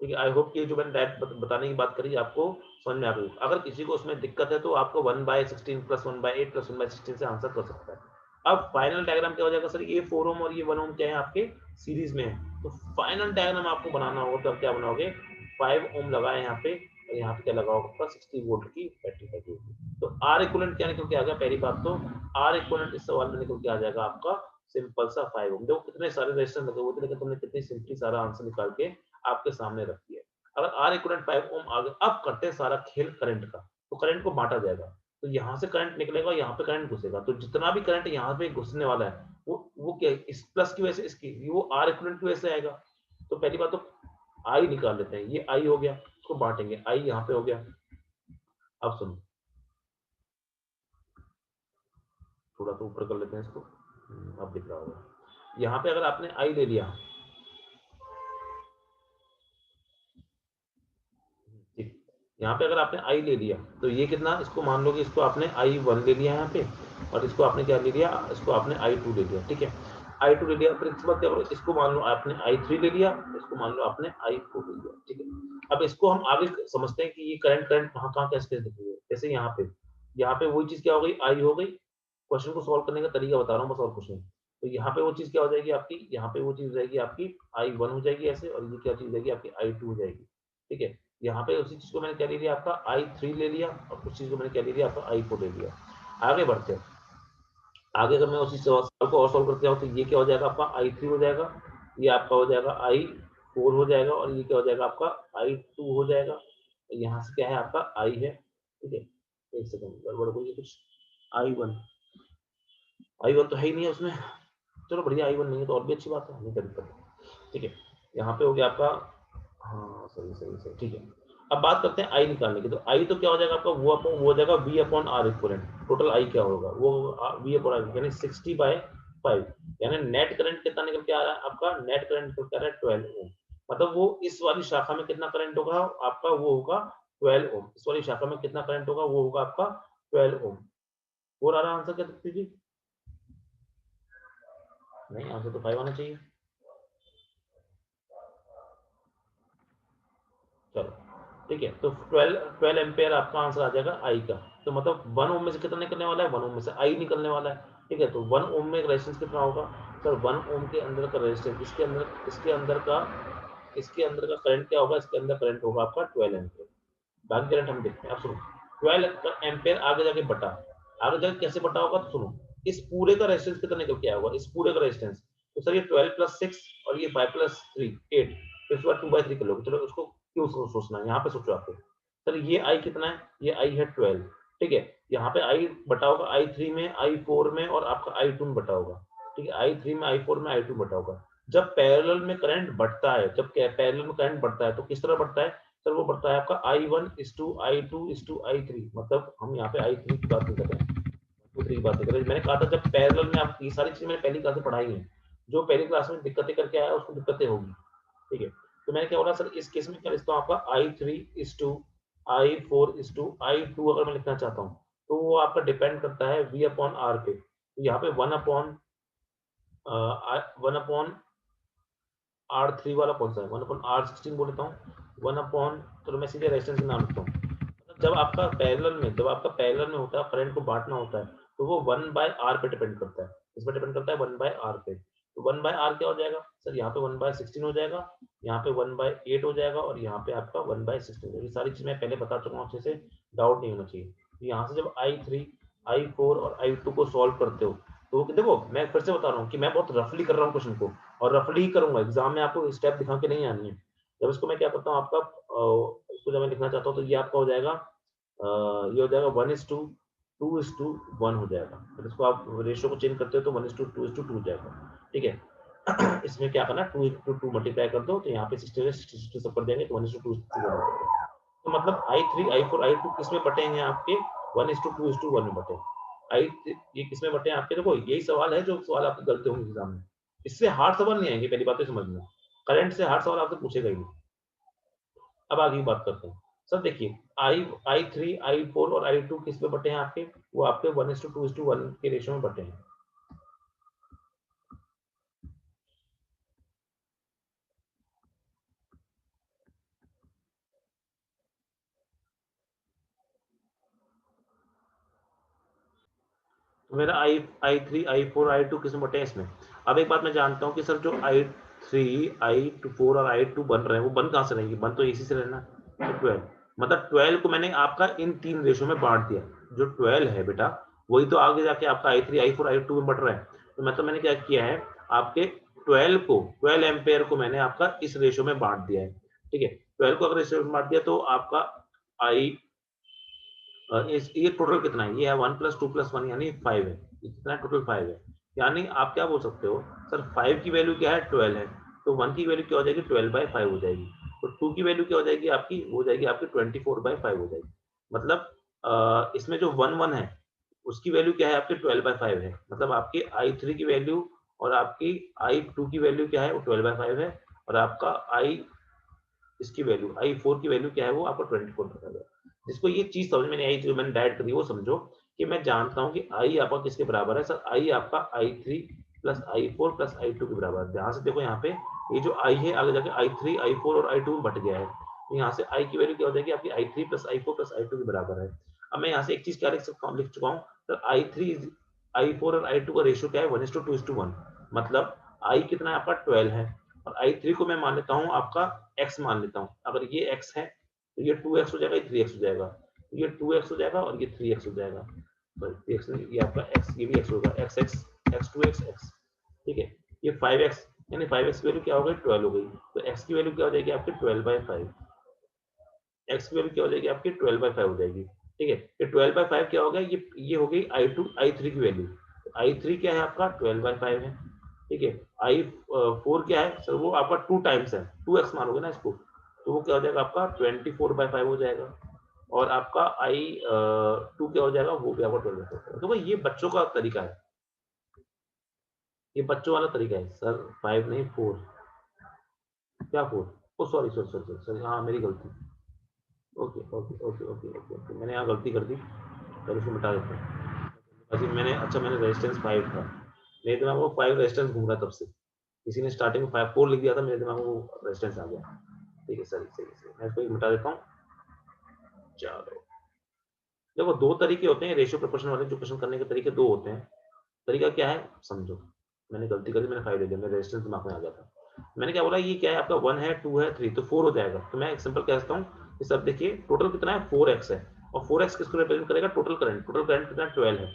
ठीक है, आई होप कि जो मैंने डायरेक्ट बताने की बात करी आपको समझ में आ गई। अगर किसी को उसमें दिक्कत है तो आपको 1/16 प्लस 1/8 प्लस 1/16 से आंसर कर सकता है। अब फाइनल डायग्राम क्या हो जाएगा सर? ये 4 ओम और ये 1 ओम क्या है? आपके सीरीज में है। तो फाइनल डायग्राम आपको बनाना होगा तो आप क्या बनाओगे? 5 ओम लगाए यहाँ पे, और यहाँ पे क्या लगा होगा आपका? 60 वोल्ट की बैटरी लगी होगी। तो आर इक्विवेलेंट क्या निकल के आ गया? पहली बात तो आर इक्विवेलेंट इस सवाल में निकल के आ जाएगा आपका सिंपल सा 5 ओम। देखो कितने सारे रेजिस्टेंस लगे हुए थे, लेकिन तुमने कितनी सिंपली सारा आंसर निकाल के आपके सामने रख दिया। अगर आर इक्विवेलेंट 5 ओम आ गया, अब करते हैं सारा खेल करंट का। तो करंट को बांटा जाएगा, तो यहाँ से करंट निकलेगा, यहाँ पे करंट घुसेगा, तो जितना भी करंट यहाँ पे घुसने वाला है वो क्या है? इस प्लस की वजह से इसकी, वो आर इक्विवेलेंट की वजह से आएगा। तो पहली बात तो आई निकाल लेते हैं, ये आई हो गया, उसको बांटेंगे, आई यहाँ पे हो गया। अब सुनो, थोड़ा तो ऊपर कर लेते हैं इसको, अब दिख रहा होगा। यहाँ पे अगर आपने आई ले लिया, ठीक, यहाँ पे अगर आपने आई ले लिया तो ये कितना, इसको मान लो कि इसको आपने I1 ले लिया यहाँ पे, और इसको आपने क्या ले लिया? इसको आपने I2 ले लिया, ठीक है। I2 ले लिया, फिर इसके बाद क्या करो? इसको मान लो आपने I3 ले लिया, इसको मान लो आपने I4 ले लिया, ठीक है। अब इसको हम आगे समझते हैं कि ये करंट करंट कहाँ कहाँ कैसे कैसे दिखेंगे। जैसे यहाँ पे वही चीज क्या हो गई? आई हो गई। क्वेश्चन को सॉल्व करने का तरीका बता रहा हूँ बस, और कुछ नहीं। तो यहाँ पे वो चीज क्या हो जाएगी आपकी? यहाँ पे वो चीज हो जाएगी आपकी I1 हो जाएगी ऐसे, और ये क्या चीज हो जाएगी आपकी? I2 हो जाएगी, ठीक है। यहाँ पे उसी चीज को मैंने क्या ले लिया? आपका I3 ले लिया, और उस चीज को मैंने क्या ले लिया? आपका I4 ले लिया। आगे बढ़ते हैं। आगे अगर मैं उसी सवाल को और सॉल्व करते जाऊँ तो ये क्या हो जाएगा? आपका I3 हो जाएगा, ये आपका हो जाएगा I4 हो जाएगा और ये क्या हो जाएगा आपका I2 हो जाएगा। यहाँ से क्या है आपका I है, ठीक है। एक सेकंड गड़बड़ हो गई कुछ, I1 तो है ही नहीं है उसमें। चलो बढ़िया, I1 नहीं है तो और भी अच्छी बात है, नहीं कर दिक्कत, ठीक है। यहाँ पे हो गया आपका, हाँ सही सही सही, ठीक है। अब बात करते हैं आई निकालने की। तो आई तो क्या हो जाएगा आपका, वो हो जाएगा V upon R equivalent. Total I क्या होगा, वो वी अपॉन आर यानी 60/5, यानी नेट करंट कितना निकल के आ रहा है आपका, नेट करंट निकल के आ रहा है 12 ओम। मतलब वो इस वाली शाखा में कितना करंट होगा आपका, वो होगा 12 ओम। इस वाली शाखा में कितना करंट होगा, वो होगा आपका 12 ओम। और आ रहा आंसर क्या सकती जी? नहीं, आंसर तो 5 आना चाहिए। चलो ठीक है, तो 12 एम्पेयर आपका आंसर आ जाएगा आई का। तो मतलब 1 ओम में से कितना निकलने वाला है, 1 ओम में से आई निकलने वाला है, ठीक है। तो 1 ओम में रेजिस्टेंस कितना होगा सर, 1 ओम के अंदर का रेजिस्टेंस, इसके अंदर का करंट क्या होगा, इसके अंदर करंट होगा आपका 12 एम्पेयर। बाकी करंट हम देखते हैं। अब सुनो, 12 एम्पेयर आगे जाके बटा, आगे जाके कैसे बटा होगा, तो सुनो, इस पूरे का रेजिस्टेंस कितना निकल के आया होगा, इस पूरे का रेजिस्टेंस। तो सर ये 12 + 6 और ये 5 + 3 8, तो इस बार 2/3 कर लोगे। चलो उसको क्यों सोचना है, यहाँ पे सोचो आपको। सर ये आई कितना है, ये आई है 12, ठीक है। यहाँ पे आई बटा होगा I3 में, I4 में और आपका I2 में बटा होगा, ठीक है। I3 में, I4 में, I2 में बटा होगा। जब पैरेलल में करंट बढ़ता है, जब पैरेलल में करंट बढ़ता है तो किस तरह बढ़ता है सर, वो बढ़ता है आपका I1:I2:I3। मतलब हम यहाँ पे I3 की बात नहीं कर रहे हैं, I3 की बात नहीं कर रहे हैं। मैंने कहा था जब पैरेलल में, आप ये सारी चीजें मैंने पहली क्लास में पढ़ाई है, जो पहली क्लास में दिक्कतें करके आया उसको दिक्कतें होगी, ठीक है। तो मैंने क्या बोला सर, इस केस में क्या लिखता हूँ आपका I3:I4:I2 अगर मैं लिखना चाहता हूँ तो वो आपका डिपेंड करता है V अपॉन R पे। तो यहाँ पे 1/R3 वाला कौन सा है, 1/R16 बोल देता हूँ, 1 चलो मैं सीधे रेजिस्टेंस का नाम लिखता हूँ। मतलब जब आपका पैरेलल में होता है, करंट को बांटना होता है, तो वो 1/R पे डिपेंड करता है। इस पर डिपेंड करता है 1/R पे। तो 1/R क्या हो जाएगा सर, यहाँ पे 1/16 हो जाएगा, यहाँ पे 1/8 हो जाएगा और यहाँ पे आपका 1/16। ये सारी चीज मैं पहले बता चुका हूँ, अच्छे से डाउट नहीं होना चाहिए। तो यहाँ से जब I3, I4 और I2 को सॉल्व करते हो, तो देखो मैं फिर से बता रहा हूँ कि मैं बहुत रफली कर रहा हूँ क्वेश्चन को, और रफली ही करूंगा, एग्जाम में आपको स्टेप दिखा के नहीं आनी है। जब इसको मैं क्या करता हूँ आपका, इसको जब मैं लिखना चाहता हूँ तो ये आपका हो जाएगा, ये हो जाएगा 1:2:1 हो जाएगा। तो इसको आप रेशियो को चेंज करते हो तो 1:2:2 हो जाएगा, ठीक है। इसमें क्या करना, 2 मल्टीप्लाई कर दो तो यहाँ पे 60 सब कर देंगे तो 1:2 तो मतलब I3 I4 I2 किसमें बटेंगे आपके, 1:2:1 में बटे। आई ये किसमें बटे हैं आपके, देखो यही सवाल है जो सवाल आपके गलत होंगे एग्जाम में। इससे हार्ड सवाल नहीं आएंगे, पहली बात तो समझना, करंट से हार्ड सवाल आपसे पूछेगा ही नहीं। अब आगे की बात करते हैं सर, देखिए I3 I4 और I2 किस में बटे हैं आपके, वो आपके 1:2:1 के रेशियो में बटे हैं। तो मेरा I3 I4 I2 किस में बटे हैं इसमें। अब एक बात मैं जानता हूँ कि सर जो I3 I4 और I2 बन रहे हैं वो बन कहाँ से रहेंगे, बन तो इसी से रहना, तो 12, मतलब 12 को मैंने आपका इन 3 रेशियो में बांट दिया। जो 12 है बेटा वही तो आगे जाके आपका I3 I4 I2 में बट रहा है। तो मतलब मैंने क्या किया है, आपके 12 एम्पेयर को मैंने आपका इस रेशियो में बांट दिया है, ठीक है। 12 को अगर रेशियो में बांट दिया तो आपका आई ये टोटल कितना है, ये है 1 + 2 + 1 यानी 5 है। ये कितना है, टोटल 5 है। यानी आप क्या बोल सकते हो सर, 5 की वैल्यू क्या है, 12 है, तो 1 की वैल्यू क्या हो जाएगी, 12/5 हो जाएगी। तो 2 की वैल्यू क्या हो जाएगी आपकी, वो हो जाएगी आपकी 24/5 हो जाएगी। मतलब इसमें जो 1 है उसकी वैल्यू क्या है आपके 12/5 है। मतलब आपकी I3 की वैल्यू और आपकी I2 की वैल्यू क्या है, वो 12/5 है। और आपका इसकी वैल्यू I4 की वैल्यू क्या है, वो आपको 24/5 है। जिसको ये चीज समझ में नहीं आई, जो मैंने डायरेक्ट करी, वो समझो कि मैं जानता हूँ कि आई आपका किसके बराबर है सर, आई आपका I3 + I4 + I2 के बराबर है। ध्यान से देखो यहाँ पे, ये जो आई है आगे जाके I3 I4 और I2 में बट गया है, तो यहाँ से आई की वैल्यू क्या हो जाएगी आपकी, I3 + I4 + I2 के बराबर है। अब मैं यहाँ से एक चीज क्या लिख सकता हूँ, लिख चुका हूँ सर, I3 I4 और I2 का रेशियो क्या है, 1:2:1। मतलब आई कितना है आपका 12 है, और I3 को मैं मान लेता हूँ आपका x मान लेता हूँ। अगर ये x है तो ये 2x हो जाएगा, ये 3x हो जाएगा, तो ये 2x हो जाएगा और ये 3x हो जाएगा। सॉरी 3x नहीं, ये आपका x, ये भी x होगा, x x x 2x x, ठीक है। ये 5x यानी 5x की वैल्यू क्या हो गई 12 हो गई, तो x की वैल्यू क्या हो जाएगी आपकी 12/5, x की वैल्यू क्या हो जाएगी आपकी 12/5 हो जाएगी। ठीक है, ये 12/5 क्या हो गया, ये हो गई I2 I3 की वैल्यू, I3 क्या है आपका 12/5 है। ठीक है, I4 क्या है सर, वो आपका 2 टाइम्स है, 2x मानोगे ना इसको, तो वो क्या हो जाएगा आपका 24/5 हो जाएगा, और आपका I2 क्या हो जाएगा, वो भी आपका 12/5। तो ये बच्चों का तरीका है, ये बच्चों वाला तरीका है सर, 5 नहीं 4, क्या 4, ओ सॉरी सॉरी सॉरी सॉरी, हाँ मेरी गलती, okay okay okay okay okay okay, मैंने यहाँ गलती कर दी, पहले इसको मिटा देते हैं। अच्छा मैंने रेजिस्टेंस 5 था, मेरे दिमाग में 5 रेजिस्टेंस घूम रहा तब से, किसी ने स्टार्टिंग में 5 4 लिख दिया था, मेरे दिमाग में वो रेजिस्टेंस आ गया। ठीक है सही सही सही, मैं इसको मिटा देता हूँ। चलो देखो, दो तरीके होते हैं रेशियो प्रोपोर्शन वाले, जो क्वेश्चन करने के तरीके दो होते हैं। तरीका क्या है समझो, मैंने गलती कर दी, मैंने 5 ले लिया, मेरा रेजिस्टेंस दिमाग में आ गया था। मैंने क्या बोला, ये क्या है आपका 1 है 2 है 3, तो 4 हो जाएगा, तो मैं एक सिंपल कह सकता हूँ कि सर देखिए टोटल कितना है 4x है, और 4x किसको रिप्रेजेंट करेगा, टोटल करंट कितना 12 है।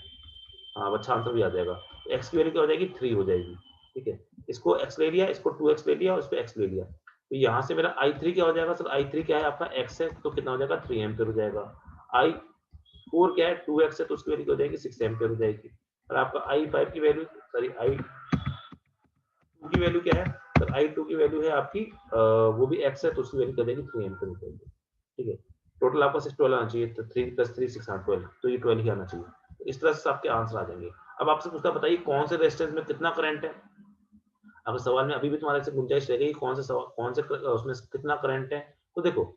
हाँ अच्छा आंसर भी आ जाएगा, तो x की वैल्यू क्या हो जाएगी 3 हो जाएगी। ठीक है, इसको x ले लिया, इसको 2x ले लिया, और इस पे x ले लिया, तो यहाँ से मेरा I3 क्या हो जाएगा सर, I3 क्या है आपका x है, तो कितना हो जाएगा 3 एम्पियर हो जाएगा। I4 क्या है 2x है, तो उसकी वैल्यू क्या हो जाएगी 6 एम्पियर हो जाएगी। और आपका I5 की वैल्यू, सॉरी I2 की वैल्यू क्या है सर, I2 की वैल्यू है आपकी वो भी x है, तो उसकी वैल्यू क्या हो जाएगी 3 एम्पियर हो जाएगी। ठीक है, टोटल आपका 6 12 आना चाहिए, तो 3 + 3 6 8 12, तो ये 12 ही आना चाहिए। तो इस तरह से आपके आंसर आ जाएंगे। अब आपसे पूछता है बताइए कौन से रेजिस्टेंस में कितना करंट है। अगर सवाल में अभी भी तुम्हारे से गुंजाइश रह गई कौन से उसमें कितना करंट है, तो देखो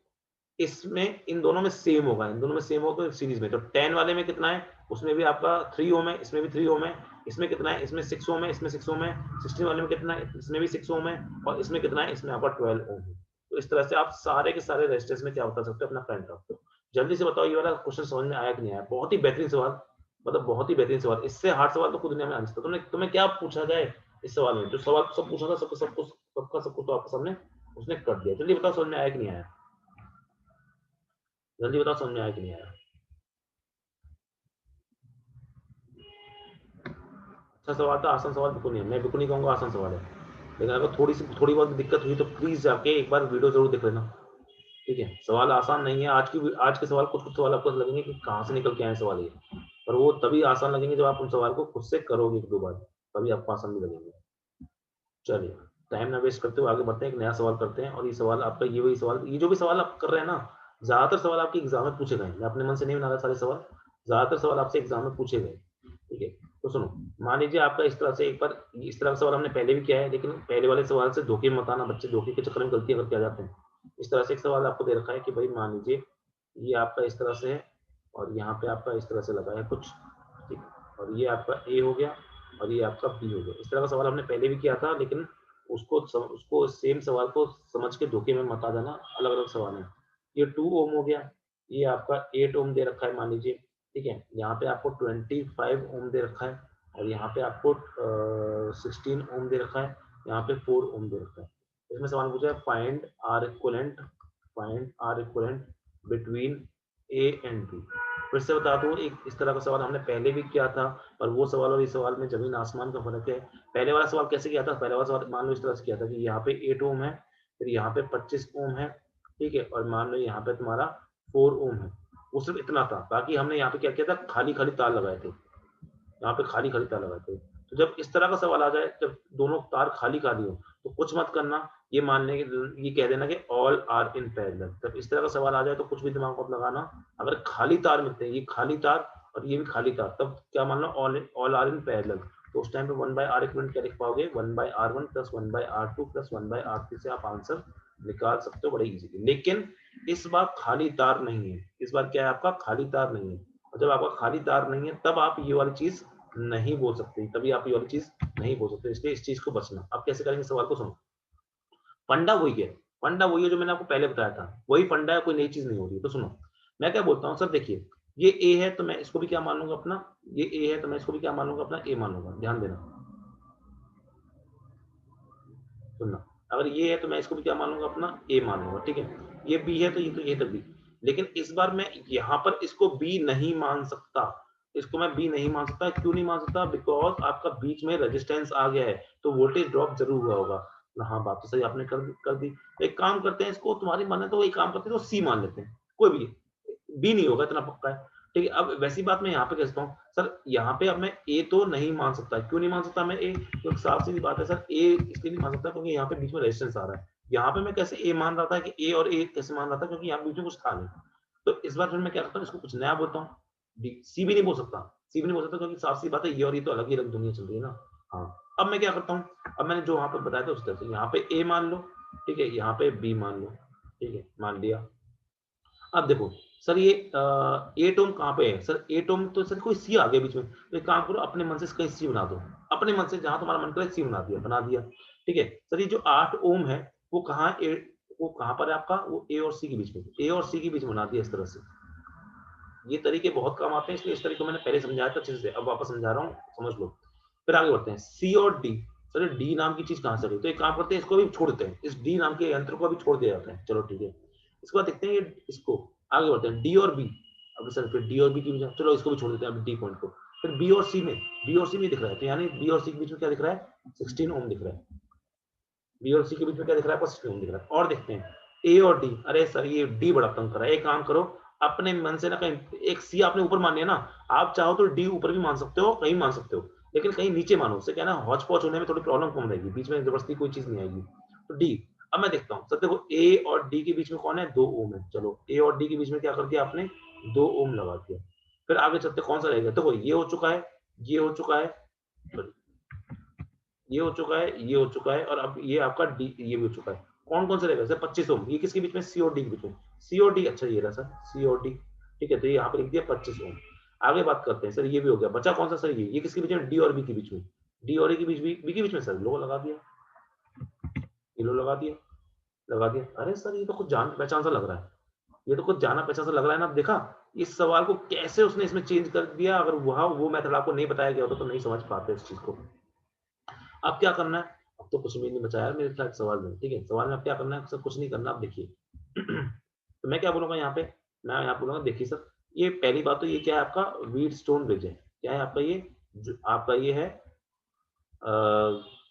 इसमें इन दोनों में सेम होगा, इन दोनों में सेम होगा, तो सीरीज में तो 10 वाले में कितना है, उसमें भी आपका 3 ओम है, इसमें भी 3 ओम है, इसमें कितना है, इसमें 6 ओम है, इसमें 6 ओम है, 16 वाले में कितना है, इसमें भी 6 ओम है, और इसमें कितना है, इसमें आपका 12 ओम है। तो इस तरह से आप सारे के सारे रेजिस्टेंस में क्या बता सकते हो, अपना करंट रखते हो। जल्दी से बताओ ये वाला क्वेश्चन समझ में आया कि नहीं आया, बहुत ही बेहतरीन सवाल, मतलब बहुत ही बेहतरीन सवाल, इससे हार्ड सवाल तो खुद दुनिया में आ नहीं सकता। तुम्हें क्या पूछा जाए इस सवाल में, जो सवाल सब पूछा था सब कुछ तो आपके सामने उसने कर दिया। जल्दी बताओ समझ में आया कि नहीं आया, जल्दी बताओ समझ में आया कि नहीं आया। अच्छा सवाल था, आसान सवाल बिल्कुल नहीं है, मैं बिल्कुल नहीं कहूँगा आसान सवाल है, लेकिन अगर थोड़ी बहुत दिक्कत हुई तो प्लीज जाके एक बार वीडियो जरूर देख लेना। ठीक है, सवाल आसान नहीं है, आज के सवाल, कुछ सवाल आपको लगेंगे कि कहाँ से निकल के आए सवाल ये, पर वो तभी आसान लगेंगे जब आप उन सवाल को खुद से करोगे एक दो बार, तभी आपको आसान भी लगेंगे। चलिए टाइम ना वेस्ट करते हुए आगे बढ़ते हैं, एक नया सवाल करते हैं, और ये सवाल आपका ये वही सवाल, ये जो भी सवाल आप कर रहे हैं ना, ज्यादातर सवाल आपके एग्जाम में पूछे गए, मैं अपने मन से नहीं बना रहा सारे सवाल, ज्यादातर सवाल आपसे एग्जाम में पूछे गए। ठीक है, तो सुनो, मान लीजिए आपका इस तरह से एक बार, इस तरह का सवाल हमने पहले भी किया है, लेकिन पहले वाले सवाल से धोखे में मत आना, बच्चे धोखे के चक्कर में गलतियां करके आ जाते हैं। इस तरह से एक सवाल आपको दे रखा है कि भाई मान लीजिए ये आपका इस तरह से है, और यहाँ पे आपका इस तरह से लगा है कुछ, ठीक, और ये आपका ए हो गया, और ये आपका बी हो गया। इस तरह का सवाल हमने पहले भी किया था, लेकिन उसको सेम सवाल को समझ के धोखे में मत आ जाना, अलग अलग सवाल है। ये 2 ओम हो गया, ये आपका 8 ओम दे रखा है मान लीजिए। ठीक है, यहाँ पे आपको 25 ओम दे रखा है, और यहाँ पे आपको 16 ओम दे रखा है, यहाँ पे 4 ओम दे रखा है। इसमें सवाल पूछा है find R equivalent between A and B. फिर से बता दूं, एक इस तरह का सवाल हमने पहले भी किया था, और वो सवाल और इस सवाल में जमीन आसमान का फर्क है। पहले वाला सवाल कैसे किया था, पहले वाला सवाल मान लो इस तरह से किया था कि यहाँ पे 8 ओम है, फिर यहाँ पे 25 ओम है, ठीक है, और मान लो यहाँ पे तुम्हारा 4 ओम है। वो सिर्फ इतना था, बाकी हमने यहाँ पे क्या किया था, खाली खाली तार लगाए थे, यहाँ पे खाली खाली तार लगाए थे। तो जब इस तरह का सवाल आ जाए, जब दोनों तार खाली खाली हो, तो कुछ मत करना, ये मानने के ये कह देना कि ऑल आर इन पैरेलल। जब इस तरह का सवाल आ जाए तो कुछ भी दिमाग मत लगाना, अगर खाली तार मिलते हैं, ये खाली तार और ये भी खाली तार, तब क्या मानना, ऑल आर इन पैरेलल। तो उस टाइम पे 1/r इक्वलेंट क्या लिख पाओगे, 1/r1 + 1/r2 + 1/r3 से आप आंसर निकाल सकते हो बड़े इजीली। लेकिन इस बार खाली तार नहीं है, इस बार क्या है आपका, खाली तार नहीं है, और जब आपका खाली तार नहीं है तब आप ये वाली चीज नहीं बोल सकते, तभी आप ये वाली चीज नहीं बोल सकते, इसलिए इस चीज को बचना। अब कैसे करेंगे सवाल को सुनो, फंडा वही है, फंडा वही है जो मैंने आपको पहले बताया था, वही फंडा है, कोई नई चीज नहीं हो रही है। तो सुनो मैं क्या बोलता हूँ, सर देखिए ये ए है तो मैं इसको भी क्या मान लूंगा अपना, ये ए है तो मैं इसको भी क्या मान लूंगा अपना, ए मान लूंगा, ध्यान देना, सुनना, अगर ये है तो मैं इसको भी क्या मान लूंगा अपना, ए मान लूंगा, ठीक है। ये बी है तो ये तक बी, लेकिन इस बार मैं यहाँ पर इसको बी नहीं मान सकता, इसको मैं बी नहीं मान सकता, क्यों नहीं मान सकता, बिकॉज आपका बीच में रेजिस्टेंस आ गया है, तो वोल्टेज ड्रॉप जरूर हुआ होगा। हाँ, बात तो सही आपने कर दी। एक काम करते हैं, इसको तुम्हारी माने तो वही काम करते हैं, तो सी मान लेते हैं, कोई भी, बी नहीं होगा इतना पक्का है। ठीक है, अब वैसी बात मैं यहाँ पे कहता हूँ, सर यहाँ पे अब मैं ए तो नहीं मान सकता, क्यों नहीं मान सकता मैं ए? क्योंकि साफ-सीधी बात है सर, ए इसलिए नहीं मान सकता क्योंकि यहाँ पे बीच में रेजिस्टेंस आ रहा है। यहाँ पे मैं कैसे ए मान रहा था कि ए और ए कैसे मान रहा था, क्योंकि यहाँ बीच में कुछ था नहीं। तो इस बार फिर मैं क्या करता हूँ, इसको कुछ नया बोलता हूँ, डी सी भी नहीं बोल सकता, सी भी नहीं बोल सकता क्योंकि साफ-सी बात है, ये और ये तो अलग ही अलग दुनिया चल रही है ना। हाँ, अब मैं क्या करता हूँ, अब मैंने जो वहाँ पे बताया था उस तरह से, यहाँ पे ए मान लो, ठीक है, यहाँ पे बी मान लो, ठीक है, मान लिया। अब देखो, सर ये 8 ओम कहाँ पे है? सर 8 ओम तो सर कोई सी आ गया बीच में, तो एक काम करो, अपने मन से कहीं सी बना दो। अपने मन से जहाँ तुम्हारा मन करे सी बना दिया, बना दिया। ठीक है? सर ये जो 8 ओम है, वो कहाँ ए वो कहाँ पर है आपका? वो ए और सी के बीच में। ए और सी के बीच में बना दिया इस तरह से। ये तरीके बहुत काम आते हैं, इसलिए इस तरीके को मैंने पहले समझाया था अच्छे से, अब वापस समझा रहा हूँ, समझ लो। फिर आगे बढ़ते हैं, सी और डी। सर डी नाम की चीज़ कहाँ से आ गई? तो एक काम करते हैं, इसको भी छोड़ देते हैं। इस डी नाम के यंत्र को भी छोड़ दिया जाता है। चलो ठीक है। इसके बाद देखते हैं ये इसको, आगे बढ़ते हैं, डी और बी। अब सर फिर डी और बी के बीच में, चलो इसको भी छोड़ देते हैं अभी डी पॉइंट को। फिर बी और सी में दिख रहा है, तो यानी बी और सी के बीच में क्या दिख रहा है? 16 ओम दिख रहा है। बी और सी के बीच में क्या दिख रहा है? आपको 16 ओम दिख रहा है। और देखते हैं ए और डी। अरे सर ये डी बड़ा तंग कर रहा है। एक काम करो, अपने मन से ना कहीं एक सी आपने ऊपर मान लिया ना, आप चाहो तो डी ऊपर भी मान सकते हो, कहीं मान सकते हो, लेकिन कहीं नीचे मानो, उससे क्या है ना, हौच पौच होने में थोड़ी प्रॉब्लम कम रहेगी, बीच में जबरदस्ती कोई चीज नहीं आएगी। तो डी, अब मैं देखता हूँ सर, देखो ए और डी के बीच में कौन है? 2 ओम है। चलो ए और डी के बीच में क्या कर दिया आपने? 2 ओम लगा दिया। फिर आगे चलते कौन सा रहेगा? देखो ये हो चुका है, ये हो चुका है, ये हो चुका है, ये हो चुका है, और अब ये आपका डी, ये भी हो चुका है। कौन-कौन सा रहेगा? सर 25 ओम। ये किसके बीच में? सी और डी के बीच में। सी और डी, अच्छा ये रहा सर, सी और डी। ठीक है, तो ये यहाँ पे लिख दिया 25 ओम। आगे बात करते हैं, सर ये भी हो गया। बचा कौन सा सर? ये किसके बीच में? डी और बी के बीच में। डी और ए के बीच, बी के बीच में सर लो लगा दिया, ये लो लगा दिया, लगा दिया। अरे सर ये तो कुछ जान-पहचान सा लग रहा है। ये तो कुछ जाना-पहचान सा लग रहा है ना। अब देखा, इस सवाल को कैसे उसने इसमें चेंज कर दिया। अगर वहाँ वो मेथड आपको नहीं बताया गया होता तो नहीं समझ पाते इस चीज़ को। अब क्या करना है? अब तो कुछ भी नहीं बचा यार मेरे ख्याल सवाल में, ठीक है? सवाल में अब क्या करना है? सर कुछ नहीं करना, आप देखिए। तो मैं क्या बोलूँगा यहाँ पे? मैं यहाँ बोलूँगा, देखिए सर, ये पहली बात तो ये क्या है आपका? व्हीटस्टोन ब्रिज है। क्या है आपका ये? जो आपका ये है अ,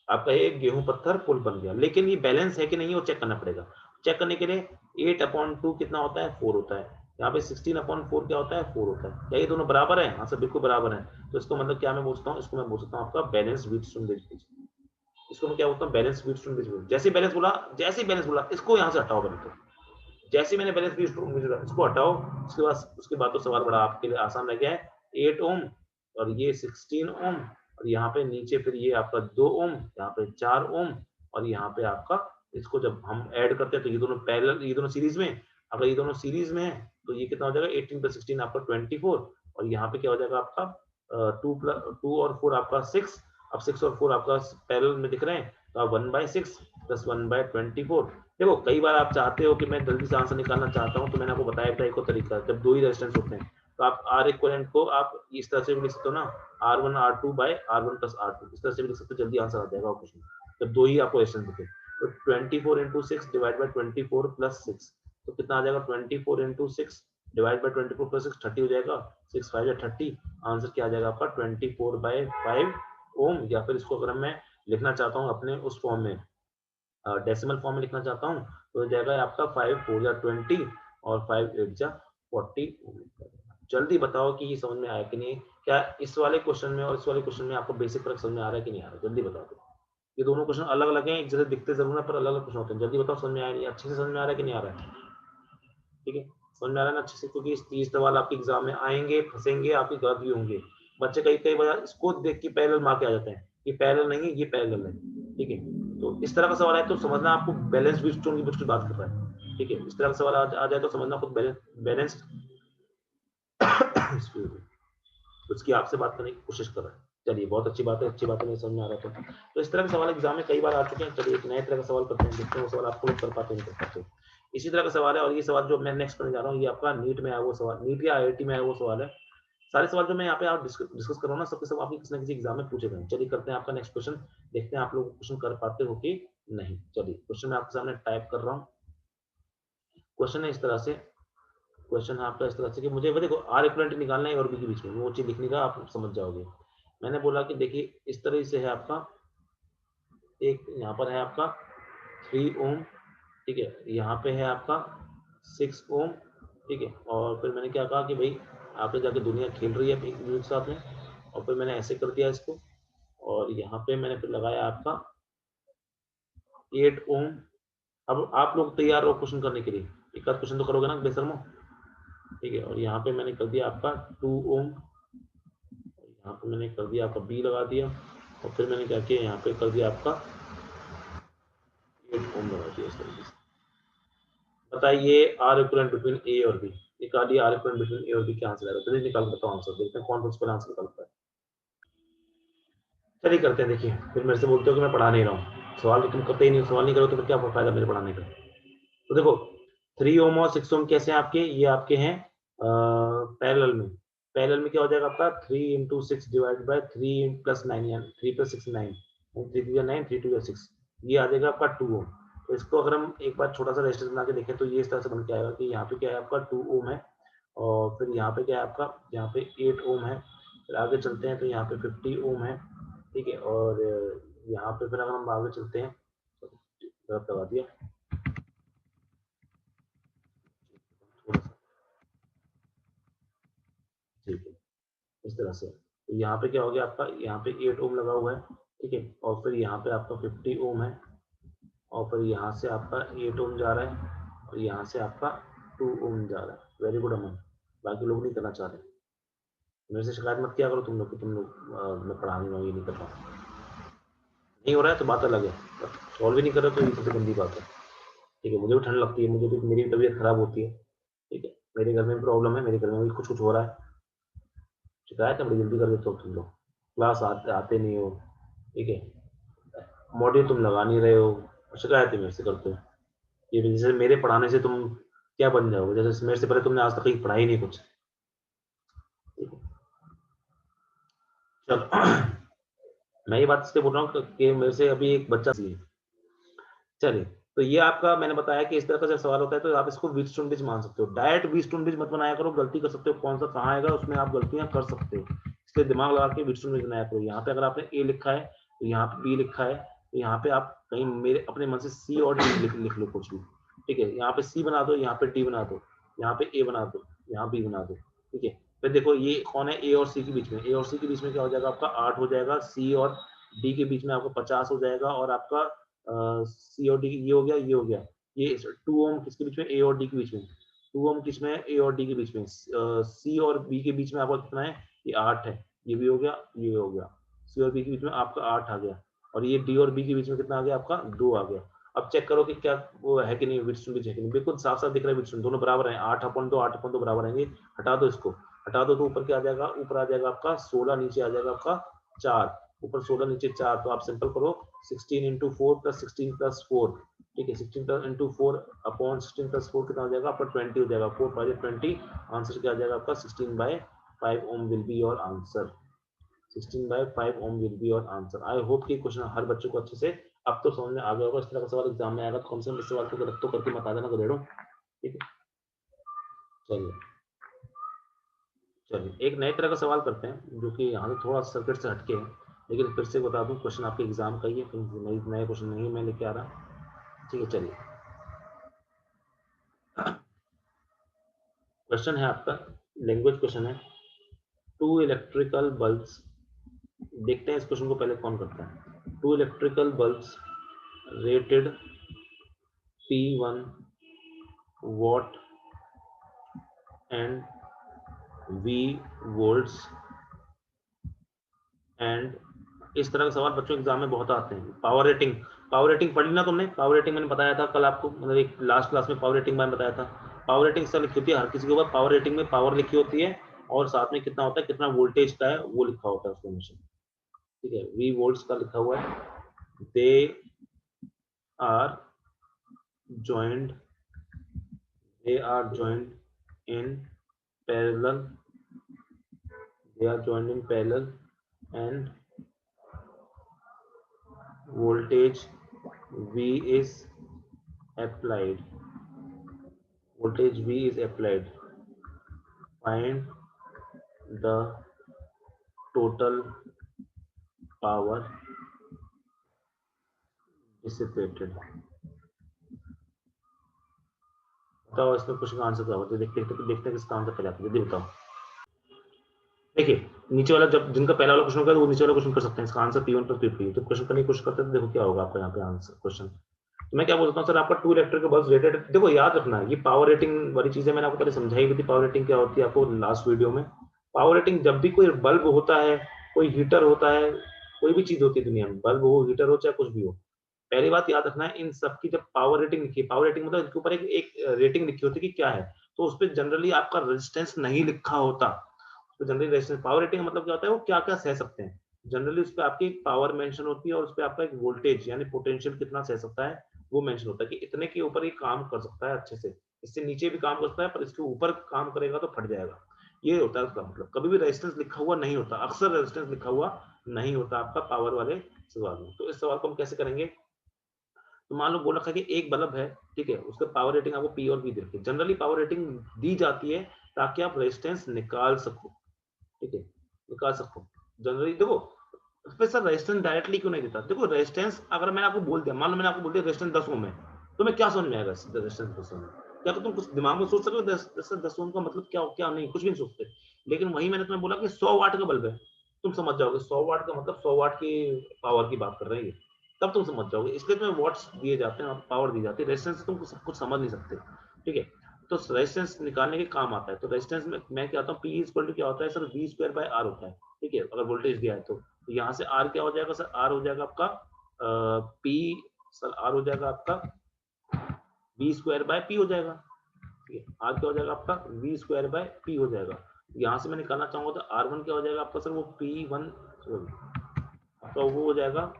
आपका ये गेहूँ पत्थर पुल बन गया। लेकिन ये बैलेंस है कि नहीं, वो चेक करना पड़ेगा। चेक करने के लिए 8/2 कितना होता है? 4 होता है। यहाँ पे 16/4 क्या होता है? 4 होता है। क्या ये दोनों बराबर हैं? हाँ सर, बिल्कुल बराबर हैं। तो इसको मतलब क्या मैं बोल सकता हूँ? इसको मैं बोल सकता हूँ आपका बैलेंस व्हीटस्टोन ब्रिज। इसको मैं क्या बोलता हूँ? बैलेंस व्हीटस्टोन ब्रिज बोलता हूँ। जैसे ही बैलेंस बोला, इसको यहाँ से हटाओ पहले तो। जैसे ही मैंने बैलेंस व्हीटस्टोन ब्रिज बोला, इसको हटाओ। उसके बाद तो सवाल बड़ा आपके लिए आसान रह गया है। 8 ओम और ये 16 ओम, और यहाँ पे नीचे फिर ये आपका 2 ओम, यहाँ पे 4 ओम, और यहाँ पे आपका, इसको जब हम ऐड करते हैं तो ये दोनों पैरेलल, ये दोनों सीरीज में, अगर ये दोनों सीरीज में है तो ये कितना हो जाएगा? 18 प्लस 16 आपका 24, और यहाँ पे क्या हो जाएगा आपका 2 और 4 आपका 6। अब 6 और 4 आपका पैरेलल में दिख रहे हैं, तो आप 1/6 प्लस 1/24। देखो कई बार आप चाहते हो कि मैं जल्दी से आंसर निकालना चाहता हूँ, तो मैंने आपको बताया था एक और तरीका, जब दो ही रेजिस्टेंस होते हैं तो आप आर इक्वलेंट को आप इस तरह से भी लिख सकते हो ना, R1 R2 bye R1 plus R2, इस तरह से भी लिख सकते हो, जल्दी आंसर आ जाएगा। और कुछ नहीं, जब दो ही आपको रेजिस्टेंस दिखे तो 24 इंटू 6 डिवाइड बाई 24 प्लस 6, तो कितना आ जाएगा? 24 इंटू 6 डिवाइड बाई 24 प्लस 6, 30 हो जाएगा। 6 5 30, आंसर क्या आ जाएगा आपका? 24/5 ओम। या फिर इसको अगर मैं लिखना चाहता हूँ अपने उस फॉर्म में, डेसिमल फॉर्म में लिखना चाहता हूँ, तो हो जाएगा आपका 5 4 जा 20 और 5 8 जा 40। जल्दी बताओ कि ये समझ में आया कि नहीं? क्या इस वाले क्वेश्चन में और इस वाले क्वेश्चन में आपको बेसिक फर्क समझ में आ रहा है कि नहीं आ रहा है? जल्दी बताओ। तो ये दोनों क्वेश्चन अलग अलग हैं, एक जैसे दिखते जरूर है पर अलग अलग क्वेश्चन होते हैं। जल्दी बताओ, समझ में आया नहीं? अच्छे से समझ में आ रहा है कि नहीं आ रहा है? ठीक है, समझ में आ रहा है ना अच्छे से? क्योंकि इस 30 सवाल आपके एग्जाम में आएंगे, फंसेंगे, आपके गलत भी होंगे। बच्चे कई कई बार इसको देख के पैरेलल मार के आ जाते हैं, ये पैरेलल नहीं है, ये पैरेलल है। ठीक है, तो इस तरह का सवाल है तो समझना आपको बैलेंस व्हीटस्टोन की कुछ बात कर रहा है। ठीक है, इस तरह का सवाल आ जाए तो समझना खुद बैलेंस उसकी आपसे बात करने की कोशिश कर रहा है। चलिए बहुत अच्छी बात है, अच्छी बात है, नहीं समझ में आ रहा था। तो इस तरह के सवाल एग्जाम में कई बार आ चुके हैं। चलिए एक नए तरह का सवाल करते हैं, देखते हैं वो सवाल आपको लोग कर पाते हैं नहीं कर पाते। इसी तरह का सवाल है, और ये सवाल जो मैं नेक्स्ट करने जा रहा हूँ, ये आपका नीट में आया वो सवाल, नीट या IIT में आया वो सवाल है। सारे सवाल जो मैं यहाँ पे आप डिस्कस कर रहा हूँ ना, सबके सब आपके किसी ना किसी एग्जाम में पूछे गए। चलिए करते हैं आपका नेक्स्ट क्वेश्चन, देखते हैं आप लोग क्वेश्चन कर पाते हो कि नहीं। चलिए क्वेश्चन मैं आपके सामने टाइप कर रहा हूँ। क्वेश्चन है इस तरह से, क्वेश्चन है आपका इस तरह से कि मुझे वो देखो आर इक्वलेंट निकालना है और बी के बीच में, वो चीज लिखने का आप समझ जाओगे। मैंने बोला कि देखिए इस तरह से है आपका, एक यहाँ पर है आपका 3 ओम, ठीक है, यहाँ पे है आपका 6 ओम, ठीक है, और फिर मैंने क्या कहा कि भाई आगे जाके दुनिया खेल रही है एक दूसरे के साथ में, और फिर मैंने ऐसे कर दिया इसको, और यहाँ पे मैंने फिर लगाया आपका 8 ओम। अब आप लोग तैयार रहो क्वेश्चन करने के लिए, एक आध क्वेश्चन तो करोगे ना बेशर्मो, ठीक है, और यहाँ पे मैंने कर दिया आपका 2 ओम, यहाँ पे मैंने कर दिया आपका बी लगा दिया, और फिर मैंने क्या किया यहाँ पे कर दिया आपका 8 ओम लगा दिया इस तरीके से। बताइए आर इक्विवेलेंट बिटवीन ए और बी, निकालिए आर इक्विवेलेंट बिटवीन ए और बी क्या आंसर आएगा, चलिए निकाल के बताओ आंसर, देखते हैं कौन प्रिंसिपल आंसर निकालता है। चलिए करते हैं, देखिए फिर मेरे से बोलते हो कि मैं पढ़ा नहीं रहा हूँ, सवाल तुम करते ही नहीं, सवाल नहीं करो तो फिर क्या फायदा मेरे पढ़ाने का। तो देखो 3 ओम और 6 ओम कैसे हैं आपके, ये आपके हैं पैरेलल में, पैरेलल में क्या हो जाएगा आपका 3 into 6 divide by 3 plus 9, 3 plus 6 9, 3 to 9, 3 to 6, ये आ जाएगा आपका 2 ओम। तो इसको अगर हम एक बार छोटा सा रेजिस्टेंस बना के देखें तो ये इस तरह से बन के आएगा कि यहाँ पे क्या है आपका 2 ओम है, और फिर यहाँ पे क्या है आपका, यहाँ पे 8 ओम है, फिर आगे चलते हैं तो यहाँ पे 50 ओम है, ठीक है, और यहाँ पे फिर अगर हम आगे चलते हैं तो गलत लगा दिया थोड़ा सा, ठीक है, इस तरह से। तो यहाँ पे क्या हो गया आपका, यहाँ पे 8 ओम लगा हुआ है, ठीक है, और फिर यहाँ पे आपका 50 ओम है, और फिर यहाँ से आपका 8 ओम जा रहा है, और यहाँ से आपका 2 ओम जा रहा है। वेरी गुड अमन, बाकी लोग नहीं करना चाह रहे, मेरे से शिकायत मत किया करो तुम लोग कि तुम लोग मैं पढ़ा नहीं रहा हूँ, ये नहीं कर रहा हूँ, नहीं हो रहा है तो बात अलग है, सॉल्व भी नहीं कर रहे तो ये सबसे गंदी बात है, ठीक है, मुझे भी ठंड लगती है, मुझे भी मेरी तबीयत खराब होती है, ठीक है, मेरे घर में भी प्रॉब्लम है, मेरे घर में भी कुछ कुछ हो रहा है, शिकायत है बड़ी जल्दी कर देते हो तुम लोग, क्लास आते नहीं हो, ठीक है, मॉड्यूल तुम लगा नहीं रहे हो, शिकायत है मेरे से करते हो, ये जैसे मेरे पढ़ाने से तुम क्या बन जाओगे, जैसे मेरे से पहले तुमने आज तक कहीं पढ़ा ही नहीं कुछ, ठीक है, चलो मैं ये बात इसलिए बोल रहा हूँ कि मेरे से अभी एक बच्चा सी है, चलिए, तो ये आपका मैंने बताया कि इस तरह का जब सवाल होता है तो आप इसको वीटस्टोन मान सकते हो, डायरेक्ट वीटस्टोन मत बनाया करो, गलती कर सकते हो, कौन सा कहाँ आएगा उसमें आप गलतियां कर सकते हो, इसलिए दिमाग लगा के वीटस्टोन बनाया करो। यहाँ पे अगर आपने ए लिखा है तो यहाँ पे बी लिखा है, तो यहाँ पे आप कहीं मेरे अपने मन से सी और डी लिख लो कुछ भी, ठीक है, यहाँ पे सी बना दो, यहाँ पे डी बना दो, यहाँ पे ए बना दो, यहाँ बी बना दो, ठीक है, फिर देखो ये कौन है, ए और सी के बीच में, ए और सी के बीच में क्या हो जाएगा आपका 8 हो जाएगा, सी और डी के बीच में आपको 50 हो जाएगा, और आपका सी और डी ये हो गया, ये हो गया, ये 2 ओम किसके बीच में, ए और डी के बीच में, 2 ओम किसमें है, ए और डी के बीच में, सी और बी के बीच में आपका कितना है, ये 8 है, ये भी हो गया, ये हो गया, सी और बी के बीच में आपका 8 आ गया, और ये डी और बी के बीच में कितना आ गया आपका 2 आ गया। अब चेक करो कि क्या वो है कि नहीं, विटस्टोन ब्रिज है कि नहीं, बिल्कुल साफ साफ दिख रहा है, विटस्टोन दोनों बराबर है, 8/2 8/2 बराबर रहेंगे, हटा दो इसको, हटा दो तो ऊपर क्या आ जाएगा, ऊपर आ जाएगा आपका 16, नीचे आ जाएगा आपका 4, ऊपर 16 नीचे 4, तो आप सिंपल करो 16 इंटू 4 प्लस 16 प्लस 4, ठीक है, 16 इंटू 4 अपॉन 16 प्लस 4 कितना हो जाएगा आपका 20 हो जाएगा, 4 5 20, आंसर क्या आ जाएगा आपका 16/5 ohm will be your answer, 16/5 ohm will be your answer. I hope कि क्वेश्चन हर बच्चों को अच्छे से अब तो समझ में आ गया होगा, इस तरह का सवाल एग्जाम में आएगा तो कम से कम इस सवाल को गलत तो करके बता देना गधेड़ो, ठीक है, चलिए चलिए एक नए तरह का सवाल करते हैं जो कि यहाँ से थोड़ा सर्किट से हटके है, लेकिन फिर से बता दूं क्वेश्चन आपके एग्जाम का ही है, नए क्वेश्चन नहीं मैं लेके आ रहा, ठीक है, चलिए क्वेश्चन है आपका, लैंग्वेज क्वेश्चन है, 2 इलेक्ट्रिकल बल्ब्स, देखते हैं इस क्वेश्चन को पहले कौन करता है, 2 electrical bulbs rated P1 watt and V volts and, इस तरह के सवाल बच्चों एग्जाम में बहुत आते हैं। पावर रेटिंग पढ़ी ना तुमने, पावर रेटिंग मैंने बताया था कल आपको, मतलब एक लास्ट क्लास में पावर रेटिंग मैंने बताया था, पावर रेटिंग सब लिखी होती है, हर किसी के ऊपर पावर रेटिंग में पावर लिखी होती है, और साथ में कितना होता है, कितना वोल्टेज का है वो लिखा होता है उसमें हमेशा, ठीक है, वी वोल्ट्स का लिखा हुआ है, they are joint they are joint in parallel they are joined in parallel and voltage V is applied, voltage V is applied, find the total power dissipated, बताओ इसमें क्वेश्चन का आंसर क्या होगा? देखते हैं किसका आंसर पहले आता है, जल्दी बताओ। देखिए नीचे वाला, जब जिनका पहला वाला क्वेश्चन होगा वो नीचे वाला क्वेश्चन कर सकते हैं, इसका आंसर P1 प्लस P2। तो क्वेश्चन करने की कोशिश करते हैं, देखो क्या होगा आपका यहाँ पे आंसर क्वेश्चन। तो मैं क्या बोलता हूँ सर, आपका 2 इलेक्ट्रिक बल्ब रेटेड, देखो याद रखना ये पावर रेटिंग वाली चीजें मैंने आपको पहले समझाई भी थी। पावर रेटिंग क्या होती है आपको लास्ट वीडियो में। पावर रेटिंग जब भी कोई बल्ब होता है, कोई हीटर होता है, कोई भी चीज होती है दुनिया में, बल्ब हो, हीटर हो, चाहे कुछ भी हो, पहली बात याद रखना है इन सबकी जब पावर रेटिंग लिखी है, पावर रेटिंग मतलब इसके ऊपर एक रेटिंग लिखी होती है कि क्या है, तो उस पर जनरली आपका रेजिस्टेंस नहीं लिखा होता। तो जनरली रेजिस्टेंस, पावर रेटिंग का मतलब क्या होता है, वो क्या क्या सह सकते हैं। जनरली उस पर आपकी पावर मेंशन होती है और उस पर आपका एक वोल्टेज यानी पोटेंशियल कितना सह सकता है वो मेंशन होता है, कि इतने के ऊपर ये काम कर सकता है अच्छे से, इससे नीचे भी काम कर सकता है, पर इसके ऊपर काम करेगा तो फट जाएगा। ये होता है उसका मतलब। कभी भी रेजिस्टेंस लिखा हुआ नहीं होता, अक्सर रेजिस्टेंस लिखा हुआ नहीं होता आपका पावर वाले सवाल में। तो इस सवाल को हम कैसे करेंगे, तो मान लो बोल रखा है कि एक बल्ब है, ठीक है, उसका पावर रेटिंग आपको पी और बी दे रखी है। जनरली पावर रेटिंग दी जाती है ताकि आप रेजिस्टेंस निकाल सको, ठीक है, निकाल सको जनरली। देखो फिर सर रेजिस्टेंस डायरेक्टली क्यों नहीं देता, देखो रेजिस्टेंस अगर मैंने आपको बोल दिया, मान लो मैंने आपको बोल दिया रेजिस्टेंस 10 ओम है, तो मैं क्या समझ में आएगा रेजिस्टेंस 10 ओम है? क्या तुम कुछ दिमाग में सोच सकते हो 10 ओम का मतलब क्या, क्या नहीं, कुछ भी नहीं सोचते। लेकिन वही मैंने तुम्हें बोला कि 100 वाट का बल्ब है, तुम समझ जाओगे 100 वाट का मतलब 100 वाट की पावर की बात कर रहे हैं, तब तुम समझ जाओगे। इसलिए तुम्हें वाट्स दिए जाते हैं, पावर दी जाती है, रेजिस्टेंस तुम कुछ समझ नहीं सकते, ठीक है। तो रेजिस्टेंस निकालने के काम आता है। तो रेजिस्टेंस में मैं क्या आता हूँ, पी इक्वल टू क्या होता है sir, V square by R होता है, ठीक है, अगर वोल्टेज दिया है तो यहाँ से आर क्या हो जाएगा सर, आर हो जाएगा आपका पी, सर आर हो जाएगा आपका वी स्क्वायर बाय पी हो जाएगा, ठीक है, आर क्या हो जाएगा आपका वी स्क्वायर बाय पी हो जाएगा। यहाँ से मैं निकालना चाहूंगा तो आर वन क्या हो जाएगा आपका सर, वो पी वन, आपका वो हो जाएगा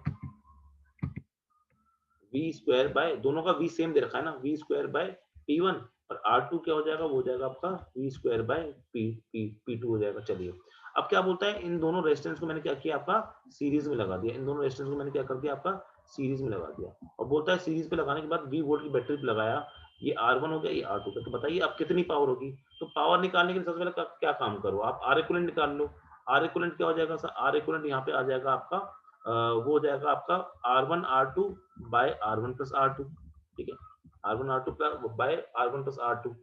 वी स्क्वायर बाय, दोनों का वी सेम दे रखा है ना, V square by P one, और आर टू क्या हो जाएगा, वो हो जाएगा आपका V square by P two हो जाएगा। चलिए अब क्या बोलता है, इन दोनों रेजिस्टेंस को मैंने क्या किया आपका सीरीज में लगा दिया, इन दोनों रेजिस्टेंस को मैंने क्या कर दिया आपका सीरीज में लगा दिया। और बोलता है सीरीज पे लगाने के बाद 20 वोल्ट की बैटरी पे लगाया, ये R1 हो गया, ये R2 का, तो बताइए अब कितनी पावर होगी। तो पावर निकालने के लिए सबसे पहले क्या काम करो, आप आर इक्विवेलेंट निकाल लो। आर इक्विवेलेंट क्या हो जाएगा सर, आर इक्विवेलेंट यहाँ पे आ जाएगा आपका वो हो जाएगा आपका R1 R2 bye R1 plus R2, ठीक है, R1 R2 bye R1 plus R2,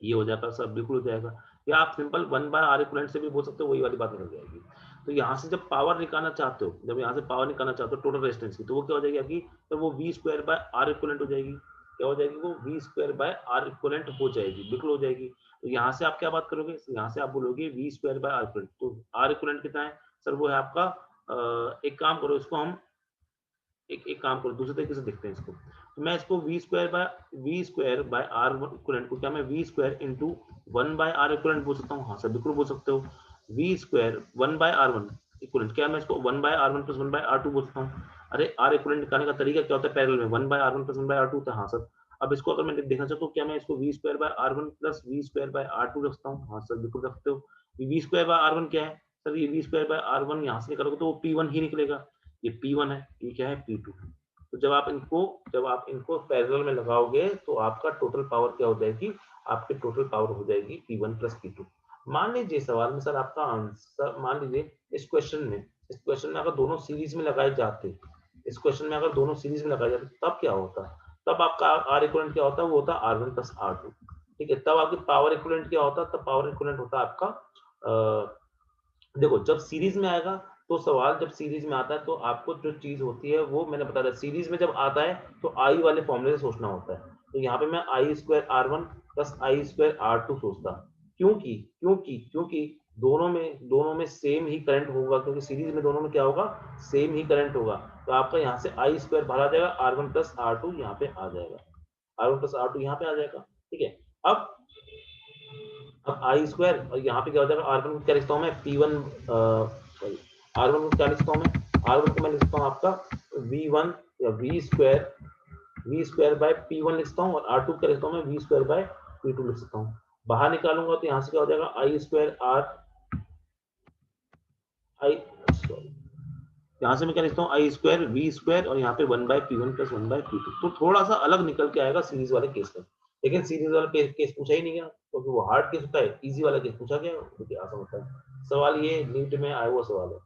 ये हो जाएगा सर, बिल्कुल हो जाएगा। या आप सिंपल 1 बाय आर इक्विवेलेंट से भी बोल सकते हो, वही वाली बात निकल जाएगी। तो यहाँ से जब पावर निकालना चाहते हो, जब यहाँ से पावर निकालना चाहते हो टोटल रेजिस्टेंस की, तो वो क्या हो जाएगी आपकी, तो वो V square by R equivalent हो जाएगी। क्या हो जाएगी, वो V square by R equivalent हो जाएगी, बिल्कुल हो जाएगी। तो यहाँ से आप क्या बात करोगे, यहाँ से आप बोलोगे V square by R equivalent. तो आर इक्विवेलेंट कितना है सर, वो है आपका एक काम करो, इसको हम एक काम करो, दूसरे तरीके से देखते हैं इसको। तो मैं इसको V square by R equivalent को क्या मैं V square into 1 by R equivalent बोल सकता हूँ, हाँ सर बिल्कुल बोल सकते हो। V square 1 by R one equivalent, क्या मैं इसको 1 by R one plus 1 by R two बोल सकता हूँ। अरे आर इक्विवेलेंट निकालने का तरीका क्या होता है, पैरेलल में 1 by R one plus 1 by R two होता है, हाँ सर। अब इसको अगर मैं देखना चाहता हूँ, क्या मैं इसको V square by R one plus V square by R two रखता हूँ, हाँ सर बिल्कुल रखते हो। V square by R one क्या है सर, ये V square by R one यहाँ से निकालोगे तो वो पी वन ही निकलेगा, ये पी वन है, ये क्या है पी टू है। तो जब आप इनको पैरेलल में लगाओगे तो आपका टोटल पावर क्या हो जाएगी, आपकी टोटल पावर हो जाएगी P1 प्लस P2। मान लीजिए सवाल में सर आपका आंसर, मान लीजिए इस क्वेश्चन में अगर दोनों सीरीज में लगाए जाते, इस क्वेश्चन में अगर दोनों सीरीज में लगाए जाते तब क्या होता, तब आपका आर इक्विवेलेंट क्या होता, वो होता R1 प्लस R2, ठीक है। तब आपकी पावर इक्विवेलेंट क्या होता, तब पावर इक्विवेलेंट होता आपका देखो जब सीरीज में आएगा, तो सवाल जब सीरीज में आता है तो आपको जो चीज होती है वो मैंने बता दिया, सीरीज में जब आता है तो आई वाले फॉर्मूले से सोचना होता है। तो यहाँ पे मैं I square R one plus I square R two सोचता, क्योंकि क्योंकि क्योंकि दोनों में सेम ही करंट होगा, क्योंकि सीरीज में दोनों में क्या होगा, सेम ही करंट होगा। तो आपका यहाँ से आई स्क्वायर बाहर आ जाएगा, R one plus R two यहाँ पे आ जाएगा, R one plus R two यहाँ पे आ जाएगा, ठीक है। अब आई स्क्वायर और यहाँ पे क्या हो जाएगा, आर वन को क्या लिखता हूँ मैं पी वन, आर वन को क्या लिखता हूँ मैं, आर वन को मैं लिखता हूँ आपका वी वन या V square by P one लिखता हूँ, और आर टू क्या लिखता हूँ मैं V square by P two लिख सकता हूँ। बाहर निकालूंगा तो यहाँ से क्या हो जाएगा, आई स्क्वायर आर आई, यहाँ से मैं क्या लिखता हूँ आई स्क्वायर वी स्क्वायर और यहाँ पे 1 by P one plus 1 by P two. तो थोड़ा सा अलग निकल के आएगा सीरीज वाले केस में, लेकिन सीरीज वाला केस पूछा ही नहीं गया, क्योंकि वो हार्ड केस होता है, इजी वाला केस पूछा गया क्योंकि आसान होता है। सवाल ये नीट में आया हुआ सवाल है,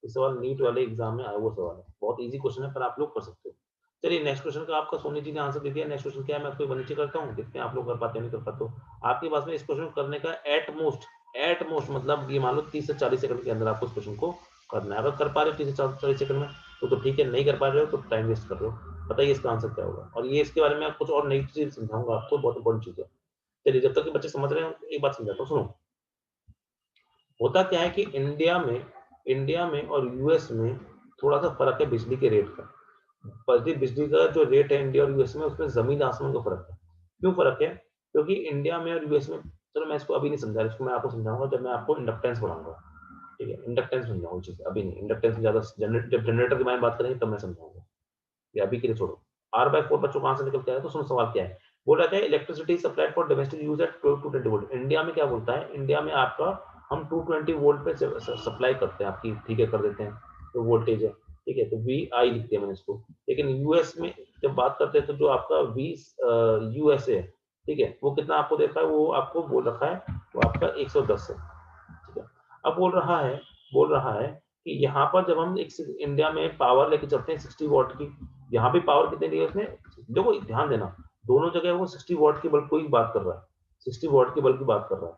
इस सवाल नीट वाले एग्जाम में आया हुआ सवाल है, बहुत इजी क्वेश्चन है, पर आप लोग कर सकते हो। चलिए नेक्स्ट क्वेश्चन का आपका सोनी जी ने आंसर दे दिया। नेक्स्ट क्वेश्चन क्या है, मैं आपको नीचे करता हूँ, देखते हैं आप लोग कर पाते हैं नहीं कर पाते हो। आपके पास में इस क्वेश्चन को करने का एट मोस्ट मतलब ये मान लो 30 से 40 सेकंड के अंदर आपको इस क्वेश्चन को करना है। अगर कर पा रहे हो 30 से 40 सेकंड में तो ठीक है, नहीं कर पा रहे हो तो टाइम वेस्ट कर रहे हो। बताइए इसका आंसर क्या होगा, और ये इसके बारे में कुछ और नई चीज समझाऊंगा आपको, बहुत इंपॉर्टेंट चीज है। चलिए जब तक के बच्चे समझ रहे हैं एक बात समझाता हूँ, सुनो। होता क्या है कि इंडिया में और यूएस में थोड़ा सा फर्क है बिजली के रेट का। बिजली का जो रेट है इंडिया और यूएस में, उसमें जमीन आसमान का फर्क है। क्यों फर्क है? क्योंकि इंडिया में और यूएस में, चलो मैं इसको अभी नहीं समझा रहा, इसको मैं आपको समझाऊंगा जब मैं आपको इंडक्टेंस पढ़ाऊंगा। ठीक है, इंडक्टेंस समझाऊंगा चीज, अभी नहीं। इंडक्टेंस में ज्यादा जब जनरेटर के बारे में बात करेंगे तब मैं समझाऊंगा, ये अभी के लिए छोड़ो। R/4 बच्चों का आंसर निकल के आया, तो सुनो सवाल क्या है। बोल रहा है electricity supplied for domestic use at 12 to 20 volt. India में क्या बोलता है, इंडिया में आपका हम 220 वोल्ट पे सप्लाई करते हैं आपकी, ठीक है, कर देते हैं, तो वोल्टेज है, ठीक है, तो VI लिखते हैं मैंने इसको। लेकिन यूएस में जब बात करते हैं तो जो आपका V यूएसए है, ठीक है, वो कितना आपको देता है, वो आपको बोल रखा है, वो आपका 110 है, ठीक है। अब बोल रहा है कि यहाँ पर जब हम एक इंडिया में पावर लेके चलते हैं 60 वॉट की, यहाँ भी पावर कितने दी है उसने, देखो ध्यान देना, दोनों जगह वो 60 वॉट के बल्ब को ही बात कर रहा है, 60 वॉट के बल्ब की बात कर रहा है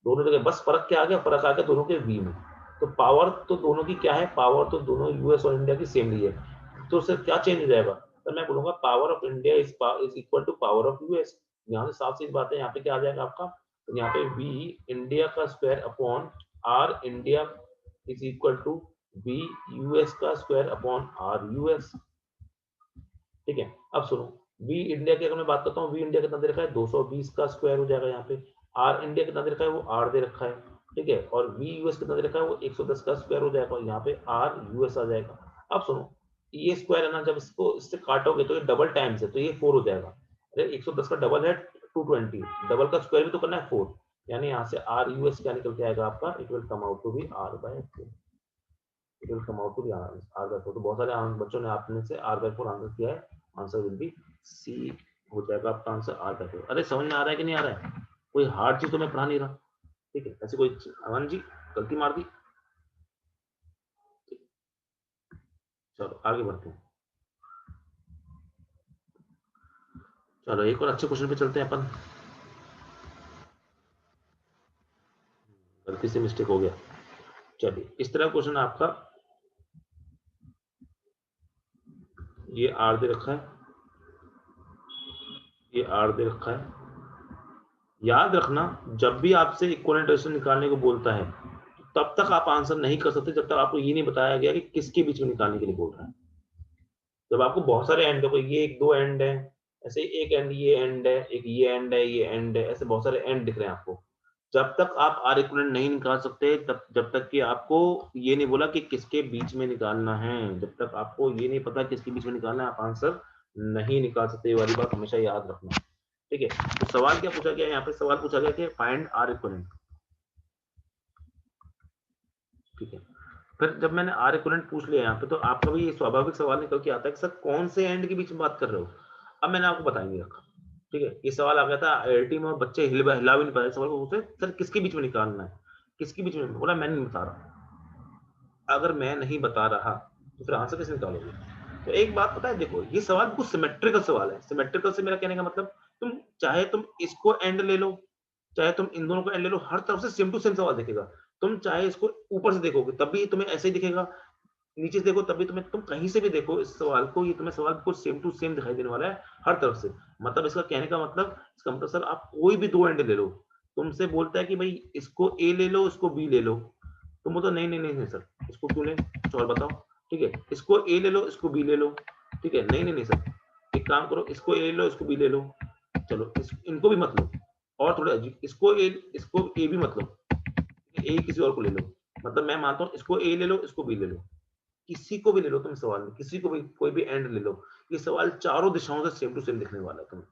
दोनों जगह। बस फर्क क्या आ गया, फर्क आ गया दोनों के वी में। तो पावर तो दोनों की क्या है, पावर तो दोनों यूएस और इंडिया की सेम ही है। तो उससे क्या चेंज हो जाएगा, तो मैं बोलूंगा power of India is equal to power of US. यहाँ से साफ सी बात है, यहाँ पे क्या आ जाएगा आपका, तो यहाँ पे वी इंडिया का square upon R India is equal to V US का स्क्वायर अपॉन आर यूएस। ठीक है, अब सुनो, वी इंडिया की अगर मैं बात करता हूँ, वी इंडिया कितना दे रखा है, 220 का स्क्वायर हो जाएगा यहाँ पे। आर इंडिया कितना दे रखा है, वो आर दे रखा है, ठीक है, और वी यूएस कितना दे रखा है, वो 110 का स्क्वायर हो जाएगा, यहाँ पे आर यूएस आ जाएगा। अब सुनो, ये स्क्वायर है ना, जब इसको इससे काटोगे तो ये डबल टाइम्स है, तो ये 4 हो जाएगा। अरे 110 का डबल है 220, डबल का स्क्वायर भी तो करना है 4, यानी यहाँ से आर यूएस क्या निकल के आएगा आपका, it will come out to be R/4। It will come out to be R/4। तो बहुत सारे बच्चों ने आपने से R/4 आंसर किया है, आंसर विल बी सी हो जाएगा आपका आंसर R/4। अरे समझ में आ रहा है कि नहीं आ रहा है, कोई हार्ड चीज तो मैं पढ़ा नहीं रहा, ठीक है, ऐसे कोई अमन जी गलती मार दी। चलो आगे बढ़ते हैं, चलो एक और अच्छे क्वेश्चन पे चलते हैं अपन। गलती से मिस्टेक हो गया, चलिए इस तरह क्वेश्चन आपका, ये आर दे रखा है, ये आर दे रखा है। याद रखना, जब भी आपसे इक्विवेलेंट रेशियो निकालने को बोलता है तब तक आप आंसर नहीं कर सकते जब तक आपको ये नहीं बताया गया कि किसके बीच में निकालने के लिए बोल रहा है। जब आपको बहुत सारे एंड, देखो ये एक दो एंड है, ऐसे एक एंड, ये एंड है, एक ये एंड है, ये एंड है, ऐसे बहुत सारे एंड दिख रहे हैं आपको। जब तक आप आर इक्विवेलेंट नहीं निकाल सकते, तब जब तक कि आपको ये नहीं बोला कि किसके बीच में निकालना है, जब तक आपको ये नहीं पता किसके बीच में निकालना है, आप आंसर नहीं निकाल सकते। ये वाली बात हमेशा याद रखना, ठीक है। तो सवाल क्या पूछा गया, यहाँ पे सवाल पूछा गया कि फाइंड आर इक्विवेलेंट, ठीक है। फिर जब मैंने आर इक्विवेलेंट पूछ लिया यहाँ पे, तो आपका भी ये स्वाभाविक सवाल निकल के आता है कि सर कौन से एंड के बीच में बात कर रहे हो। अब मैंने आपको बता नहीं रखा, ठीक है, ये सवाल आ गया था आईआईटी में और बच्चे हिला भी नहीं पाए सवाल को, सर किसके बीच में निकालना है, किसके बीच में, बोला मैं नहीं बता रहा। अगर मैं नहीं बता रहा तो फिर आंसर कैसे निकालोगे। तो एक बात पता है, देखो ये सवाल बिल्कुल सिमेट्रिकल सवाल है। सिमेट्रिकल से मेरा कहने का मतलब, तुम इसको एंड ले लो, चाहे तुम इन दोनों को एंड ले लो, हर तरफ से सेम टू सेम सवाल दिखेगा। तुम चाहे इसको ऊपर से देखोगे तब भी तुम्हें ऐसे ही दिखेगा, नीचे से देखो तब भी तुम्हें, तुम कहीं से भी देखो इस सवाल को, ये तुम्हें सवाल बिल्कुल सेम टू सेम दिखाई देने वाला है हर तरफ से। मतलब इसका कहने का मतलब, इसका मतलब सर आप कोई भी दो एंड ले लो, तुमसे बोलता है कि भाई इसको ए ले लो, इसको बी ले लो, तुम बोलते नहीं नहीं नहीं नहीं सर, इसको क्यों लें, कुछ और बताओ, ठीक है, इसको ए ले लो, इसको बी ले लो, ठीक है, नहीं नहीं नहीं सर, एक काम करो, इसको ए ले लो, इसको बी ले लो, चलो इनको भी मत लो, और थोड़ा इसको ए भी मत लो, ए किसी और को ले लो। मतलब मैं मानता हूँ इसको ए ले लो, इसको बी ले लो, किसी को भी ले लो तुम सवाल में, किसी को भी कोई भी एंड ले लो, ये सवाल चारों दिशाओं से सेम टू सेम दिखने वाला है तुम्हें,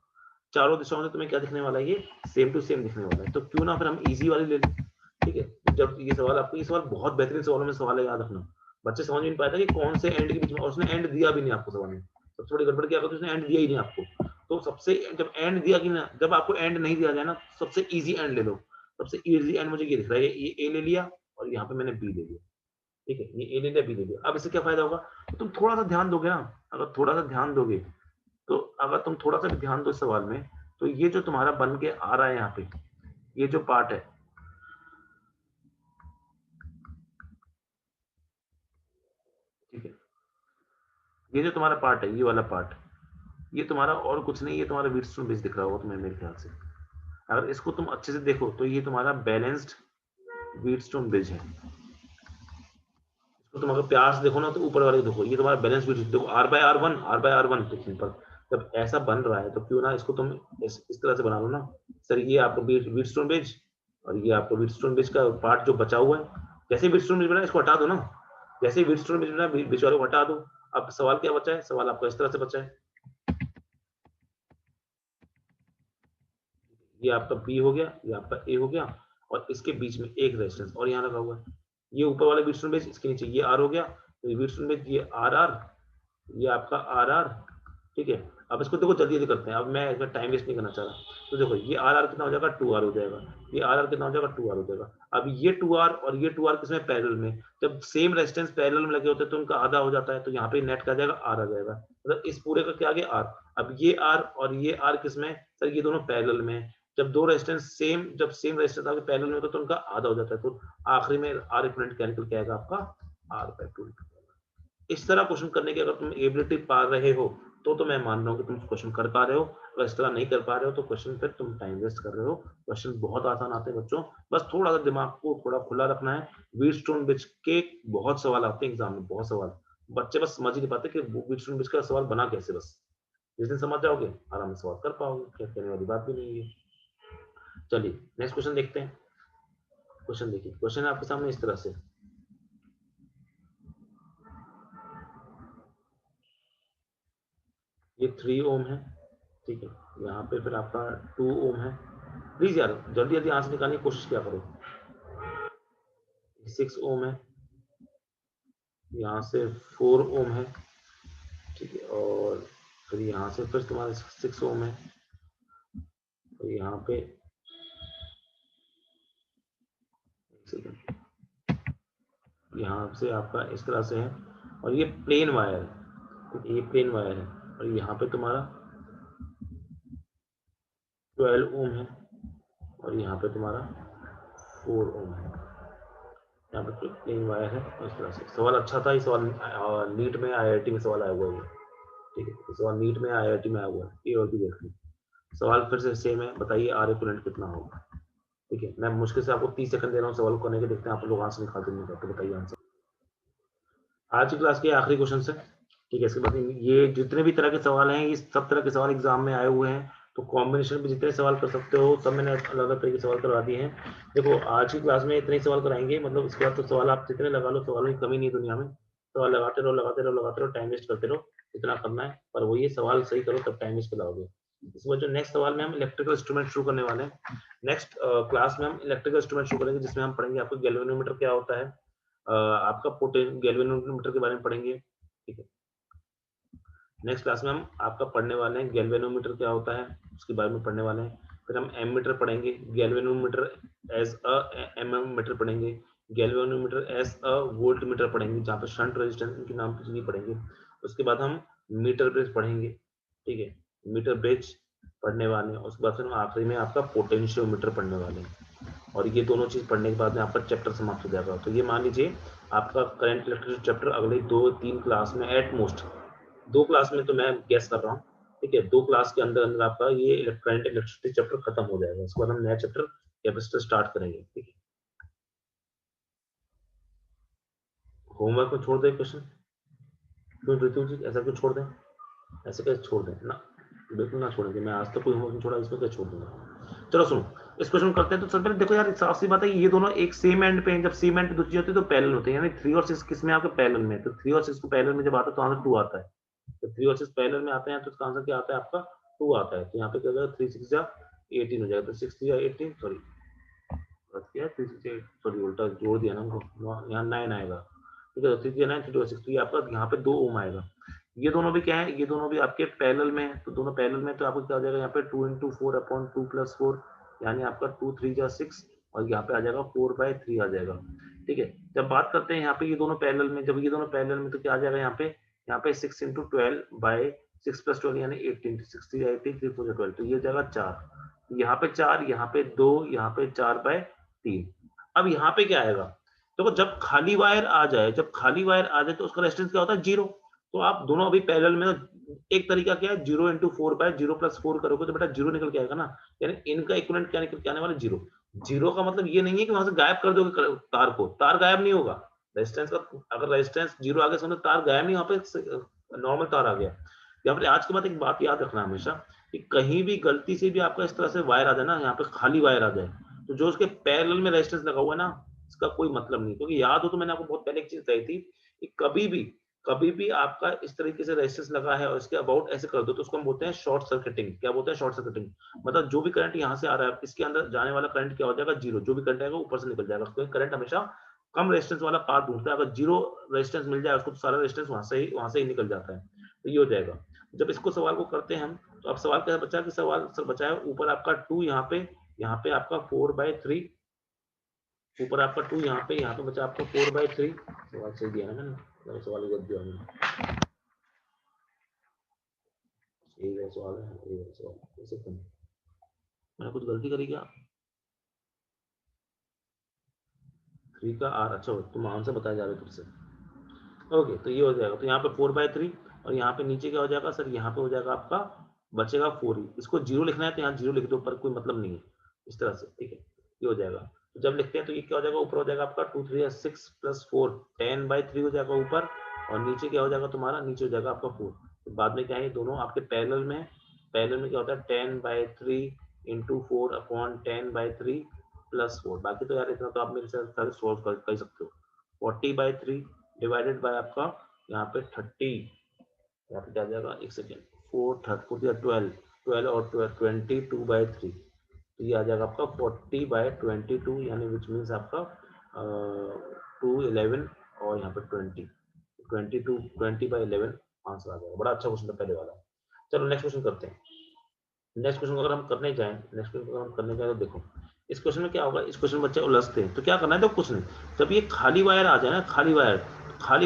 चारों दिशाओं से तुम्हें क्या दिखने वाला है, ये सेम टू सेम दिखने वाला है। तो क्यों ना फिर हम इजी वाली ले लें, ठीक है। जब ये सवाल आपको, ये सवाल बहुत बेहतरीन सवालों में सवाल है, याद रखना। बच्चे समझ नहीं पाया था कि कौन से एंड के बीच में, और उसने एंड दिया भी नहीं आपको सवाल में, सबसे बड़ी गड़बड़ क्या होती है, उसने एंड दिया ही नहीं आपको। तो सबसे, जब एंड दिया कि ना, जब आपको एंड नहीं दिया जाए ना, सबसे इजी एंड ले लो। सबसे इजी एंड मुझे ये दिख रहा है, ये ए ले लिया और यहाँ पे मैंने बी ले लिया, ठीक है, ये ए ले लिया, बी ले लिया। अब इससे क्या फायदा होगा, तो तुम थोड़ा सा ध्यान दोगे ना, अगर थोड़ा सा ध्यान दोगे, तो अगर तुम थोड़ा सा भी ध्यान दो इस सवाल में, तो ये जो तुम्हारा बन के आ रहा है यहाँ पे, ये जो पार्ट है, ठीक है, ये जो तुम्हारा पार्ट है, ये वाला पार्ट, ये तुम्हारा और कुछ नहीं, ये तुम्हारा व्हीटस्टोन ब्रिज दिख रहा होगा तुम्हें मेरे ख्याल से। अगर इसको तुम अच्छे से देखो तो ये तुम्हारा बैलेंस्ड व्हीटस्टोन ब्रिज है। इसको तुम अगर प्यार से देखो ना, तो ऊपर वाले को देखो, ये तुम्हारा बैलेंस व्हीटस्टोन, देखो R/R1 तो सिंपल। जब ऐसा बन रहा है तो क्यों ना इसको तुम इस तरह से बना लो ना, सर ये आपका व्हीटस्टोन ब्रिज, और ये आपका व्हीटस्टोन ब्रिज का पार्ट जो बचा हुआ है। जैसे व्हीटस्टोन ब्रिज बना इसको हटा दो ना, जैसे व्हीटस्टोन ब्रिज बना बीच वाले को हटा दो। अब सवाल क्या बचा है, सवाल आपका इस तरह से बचा है, ये आपका बी हो गया, ये आपका ए हो गया, और इसके बीच में एक रेजिस्टेंस और यहाँ लगा हुआ है। ये ऊपर वाला व्हीटस्टोन ब्रिज, इसके नीचे ये आर हो गया, तो ये व्हीटस्टोन ब्रिज, ये आर आर, ये आपका आर आर। ठीक है, अब इसको देखो जल्दी जल्दी करते हैं, अब मैं इसमें टाइम वेस्ट नहीं करना चाह रहा। तो देखो ये आर आर कितना हो जाएगा, 2R हो जाएगा, ये आर आर कितना हो जाएगा, 2R हो जाएगा। अब ये 2R और ये 2R किसमें, पैरेलल में। जब सेम रेजिस्टेंस पैरेलल में लगे होते हैं तो उनका आधा हो जाता है, तो यहाँ पे नेट का जाएगा आर आ जाएगा, मतलब इस पूरे का क्या आ गया आर। अब ये आर और ये आर किसमें, सर ये दोनों पैरेलल में। जब दो रेजिस्टेंस सेम, जब सेम रेजिस्टेंस आपके पैरेलल में होता है तो उनका आधा हो जाता है, तो आखिरी में आर इक्विवेलेंट क्या निकल के आएगा आपका, R/2। इस तरह क्वेश्चन करने की अगर तुम एबिलिटी पा रहे हो तो मैं मान रहा हूँ कि तुम क्वेश्चन कर पा रहे हो। अगर इस तरह नहीं कर पा रहे हो तो क्वेश्चन फिर तुम टाइम वेस्ट कर रहे हो। क्वेश्चन बहुत आसान आते हैं बच्चों, बस थोड़ा सा दिमाग को थोड़ा खुला रखना है। व्हीटस्टोन ब्रिज के बहुत सवाल आते हैं एग्जाम में, बहुत सवाल, बच्चे बस समझ ही नहीं पाते कि व्हीटस्टोन ब्रिज का सवाल बना कैसे। बस जिस दिन समझ जाओगे आराम से सवाल कर पाओगे, क्या कहने वाली बात भी नहीं है। चलिए नेक्स्ट क्वेश्चन देखते हैं। क्वेश्चन देखिए, क्वेश्चन है आपके सामने इस तरह से, ये 3 ओम है, ठीक है, यहाँ पे फिर आपका 2 ओम है। प्लीज यार जल्दी जल्दी आंसर निकालने की कोशिश क्या करो। 6 ओम है, यहाँ से 4 ओम है, ठीक है, और फिर यहाँ से फिर तुम्हारा 6 ओम है, और यहाँ पे यहाँ से आपका इस तरह से है, और ये प्लेन वायर है, ये प्लेन वायर है, और यहाँ पे तुम्हारा 12 ओम है, और यहाँ पे तुम्हारा 4 ओम है। यहाँ पे प्लेन वायर है, और इस तरह से सवाल अच्छा था। ये सवाल नीट में IIT में सवाल आया हुआ है, ठीक है, तो सवाल नीट में IIT में आया हुआ है, ये और भी देख लो। सवाल फिर से सेम है, बताइए आर इक्विवेलेंट कितना होगा। ठीक है, मैं मुश्किल से आपको 30 सेकंड दे रहा हूँ सवाल करने के, देखते हैं आप लोग आंसर निकाल देंगे, तो बताइए आंसर। आज की क्लास के आखिरी क्वेश्चन से, ठीक है, इसके बाद ये जितने भी तरह के सवाल हैं, ये सब तरह के सवाल एग्जाम में आए हुए हैं, तो कॉम्बिनेशन में जितने सवाल कर सकते हो सब मैंने अलग अलग तरह के सवाल करवा दिए हैं। देखो आज की क्लास में इतने ही सवाल कराएंगे, मतलब इसके बाद तो सवाल आप जितने लगा लो, सवालों की कमी नहीं है दुनिया में। सवाल लगाते रहो लगाते रहो लगाते रहो, टाइम वेस्ट करते रहो, इतना करना है, पर वो ये सवाल सही करो तब टाइम वेस्ट कराओगे। इसके बाद जो नेक्स्ट सवाल में हम इलेक्ट्रिकल इंस्ट्रूमेंट शुरू करने वाले हैं। नेक्स्ट क्लास में हम इलेक्ट्रिकल इंस्ट्रूमेंट शुरू करेंगे, जिसमें हम पढ़ेंगे आपको गैल्वेनोमीटर क्या होता है, आपका गैल्वेनोमीटर के बारे में पढ़ेंगे, ठीक है। नेक्स्ट क्लास में हम आपका पढ़ने वाले हैं गैल्वेनोमीटर क्या होता है, उसके बारे में पढ़ने वाले हैं। फिर हम एमीटर पढ़ेंगे, गैल्वेनोमीटर एज अ एममीटर पढ़ेंगे, galvanometer as a voltmeter पढ़ेंगे, जहाँ पर शंट रेजिस्टेंस इनके नाम पे चीजें पढ़ेंगे। उसके बाद हम मीटर ब्रिज पढ़ेंगे, ठीक है, मीटर ब्रिज पढ़ने वाले हैं। उसके बाद फिर हम आखिरी में आपका पोटेंशियोमीटर पढ़ने वाले हैं, और ये दोनों चीज पढ़ने के बाद में आपका चैप्टर समाप्त हो जाएगा। तो ये मान लीजिए आपका करंट इलेक्ट्रिसिटी चैप्टर अगले 2-3 क्लास में, एट मोस्ट 2 क्लास में, तो मैं गेस कर रहा हूँ, ठीक है, 2 क्लास के अंदर अंदर आपका ये करंट इलेक्ट्रिसिटी चैप्टर खत्म हो जाएगा। उसके बाद हम नया चैप्टर कैपेसिटर स्टार्ट करेंगे, ठीक है। होमवर्क में छोड़ दे क्वेश्चन, क्यों ऋतु जी ऐसा क्यों छोड़ दें, ऐसे कैसे छोड़ दें ना, बिल्कुल ना छोड़ेंगे, मैं आज तक कोई होमवर्क नहीं छोड़ा, इसमें क्या छोड़ दूंगा। चलो सुनो, इस क्वेश्चन करते हैं। तो सबसे पहले देखो यार, साफ सी बात है, ये दोनों एक सेम एंड पे, जब सेम एंड दूसरी होती है तो पैरेलल होते हैं, यानी 3 और 6 किस में आपके पैरेलल में, तो 3 और 6 को पैरेलल में जब आता है तो आंसर 2 आता है। तो 3 और 6 पैरेलल में आते हैं तो इसका आंसर क्या आता है आपका, 2 आता है। तो यहाँ पे क्या हो जाएगा, 3 6 जा 18 हो जाएगा, तो 6 3 18, सॉरी बस क्या 3 6 8, सॉरी उल्टा जोड़ दिया ना हमको, यहाँ 9 आएगा, ठीक है, तो 3 9 3 6, तो ये आपका यहाँ पे 2 ओम आएगा। ये दोनों भी क्या है, ये दोनों भी आपके पैरेलल में है, तो दोनों पैरेलल में, तो आपको क्या हो जाएगा यहाँ पे 2 into 4 upon 2 + 4, यानी आपका 2 3 जा 6, और यहाँ पे आ जाएगा 4/3 आ जाएगा। ठीक है। जब बात करते हैं यहाँ पे ये दोनों पैरेलल में, जब ये दोनों पैरेलल में तो क्या आ जाएगा यहाँ पे 6 × 12 बाय 6 + 12 यानी 18 60 80 3 4 12, तो ये हो जाएगा 4, यहाँ पे 4, यहाँ पे 2, यहाँ पे 4/3। अब यहाँ पे क्या आएगा, देखो जब खाली वायर आ जाए, तो उसका रेजिस्टेंस क्या होता है, 0। तो आप दोनों अभी पैरेलल में, एक तरीका क्या है, 0 × 4/0 + 4 करोगे तो बेटा 0 निकल के आएगा ना, यानी इनका इक्विवेलेंट क्या निकल के आने वाला है, 0। 0 का मतलब ये नहीं है कि वहां से गायब कर दोगे तार को, तार गायब नहीं होगा। रेजिस्टेंस का, अगर रेजिस्टेंस 0 आ गया समझो तार गायब नहीं, यहाँ पे नॉर्मल तार आ गया। यहाँ पे आज के बाद एक बात याद रखना हमेशा, कि कहीं भी गलती से भी आपका इस तरह से वायर आ जाए ना, यहाँ पे खाली वायर आ जाए, तो जो उसके पैरेलल में रेजिस्टेंस लगा हुआ है ना, इसका कोई मतलब नहीं। क्योंकि याद हो तो मैंने आपको बहुत पहले एक चीज बताई थी कि कभी भी आपका इस तरीके से रेजिस्टेंस लगा है और इसके अबाउट ऐसे कर दो तो उसको हम बोलते हैं शॉर्ट सर्किटिंग। क्या बोलते हैं, शॉर्ट सर्किटिंग। मतलब जो भी करंट यहाँ से आ रहा है इसके अंदर जाने वाला करंट क्या हो जाएगा, 0। जो भी करंट आएगा ऊपर से निकल जाएगा, क्योंकि करंट हमेशा कम रेजिस्टेंस वाला पार्ट ढूंढता है। अगर 0 रेजिस्टेंस मिल जाए उसको तो सारा रेजिस्टेंस वहां से ही निकल जाता है। तो ये हो जाएगा। जब इसको सवाल को करते हैं हम, तो अब सवाल क्या बचा, कि सवाल बचा है ऊपर आपका 2, यहाँ पे आपका 4/3, ऊपर आपका 2, यहाँ पे बचा आपका 4/3। सवाल सही दिया ना मैंने, सवाल गलत दिया मैंने, यही है सवाल है, यही है सवाल, कैसे कम मैंने कुछ गलती करी क्या। 3 का R, अच्छा तुम आंसर बताया जा रहे हो तुमसे। ओके, तो ये हो जाएगा, तो यहाँ पे 4/3 और यहाँ पे नीचे क्या हो जाएगा सर, यहाँ पे हो जाएगा आपका बचेगा 4 ही। इसको 0 लिखना है तो यहाँ 0 लिख दो, पर कोई मतलब नहीं है इस तरह से, ठीक है। ये हो जाएगा, तो जब लिखते हैं तो ये क्या हो जाएगा, ऊपर हो जाएगा आपका 2 3 6 + 4 10/3 हो जाएगा ऊपर, और नीचे क्या हो जाएगा तुम्हारा, नीचे हो जाएगा आपका 4। तो बाद में क्या है, दोनों आपके पैरेलल में, क्या होता है 10/3 × 4/10/3 + 4। बाकी तो यार इतना तो आप मेरे साथ सॉल्व कर सकते हो। 40/3 डिवाइडेड बाय आपका यहाँ पे 30, यहाँ पे क्या आ जाएगा, एक सेकेंड, 12 और 22/3, तो ये आ जाएगा आपका 40/22, यानी विच मीन्स आपका 211 और यहाँ पे 20/11 आंसर आ जाएगा। बड़ा अच्छा क्वेश्चन था पहले वाला। चलो नेक्स्ट क्वेश्चन करते हैं। नेक्स्ट क्वेश्चन अगर हम करने जाएं, तो देखो इस क्वेश्चन में क्या होगा, इस क्वेश्चन में बच्चे उलझते हैं, तो क्या करना है, तो कुछ नहीं, जब ये खाली वायर आ जाए ना, खाली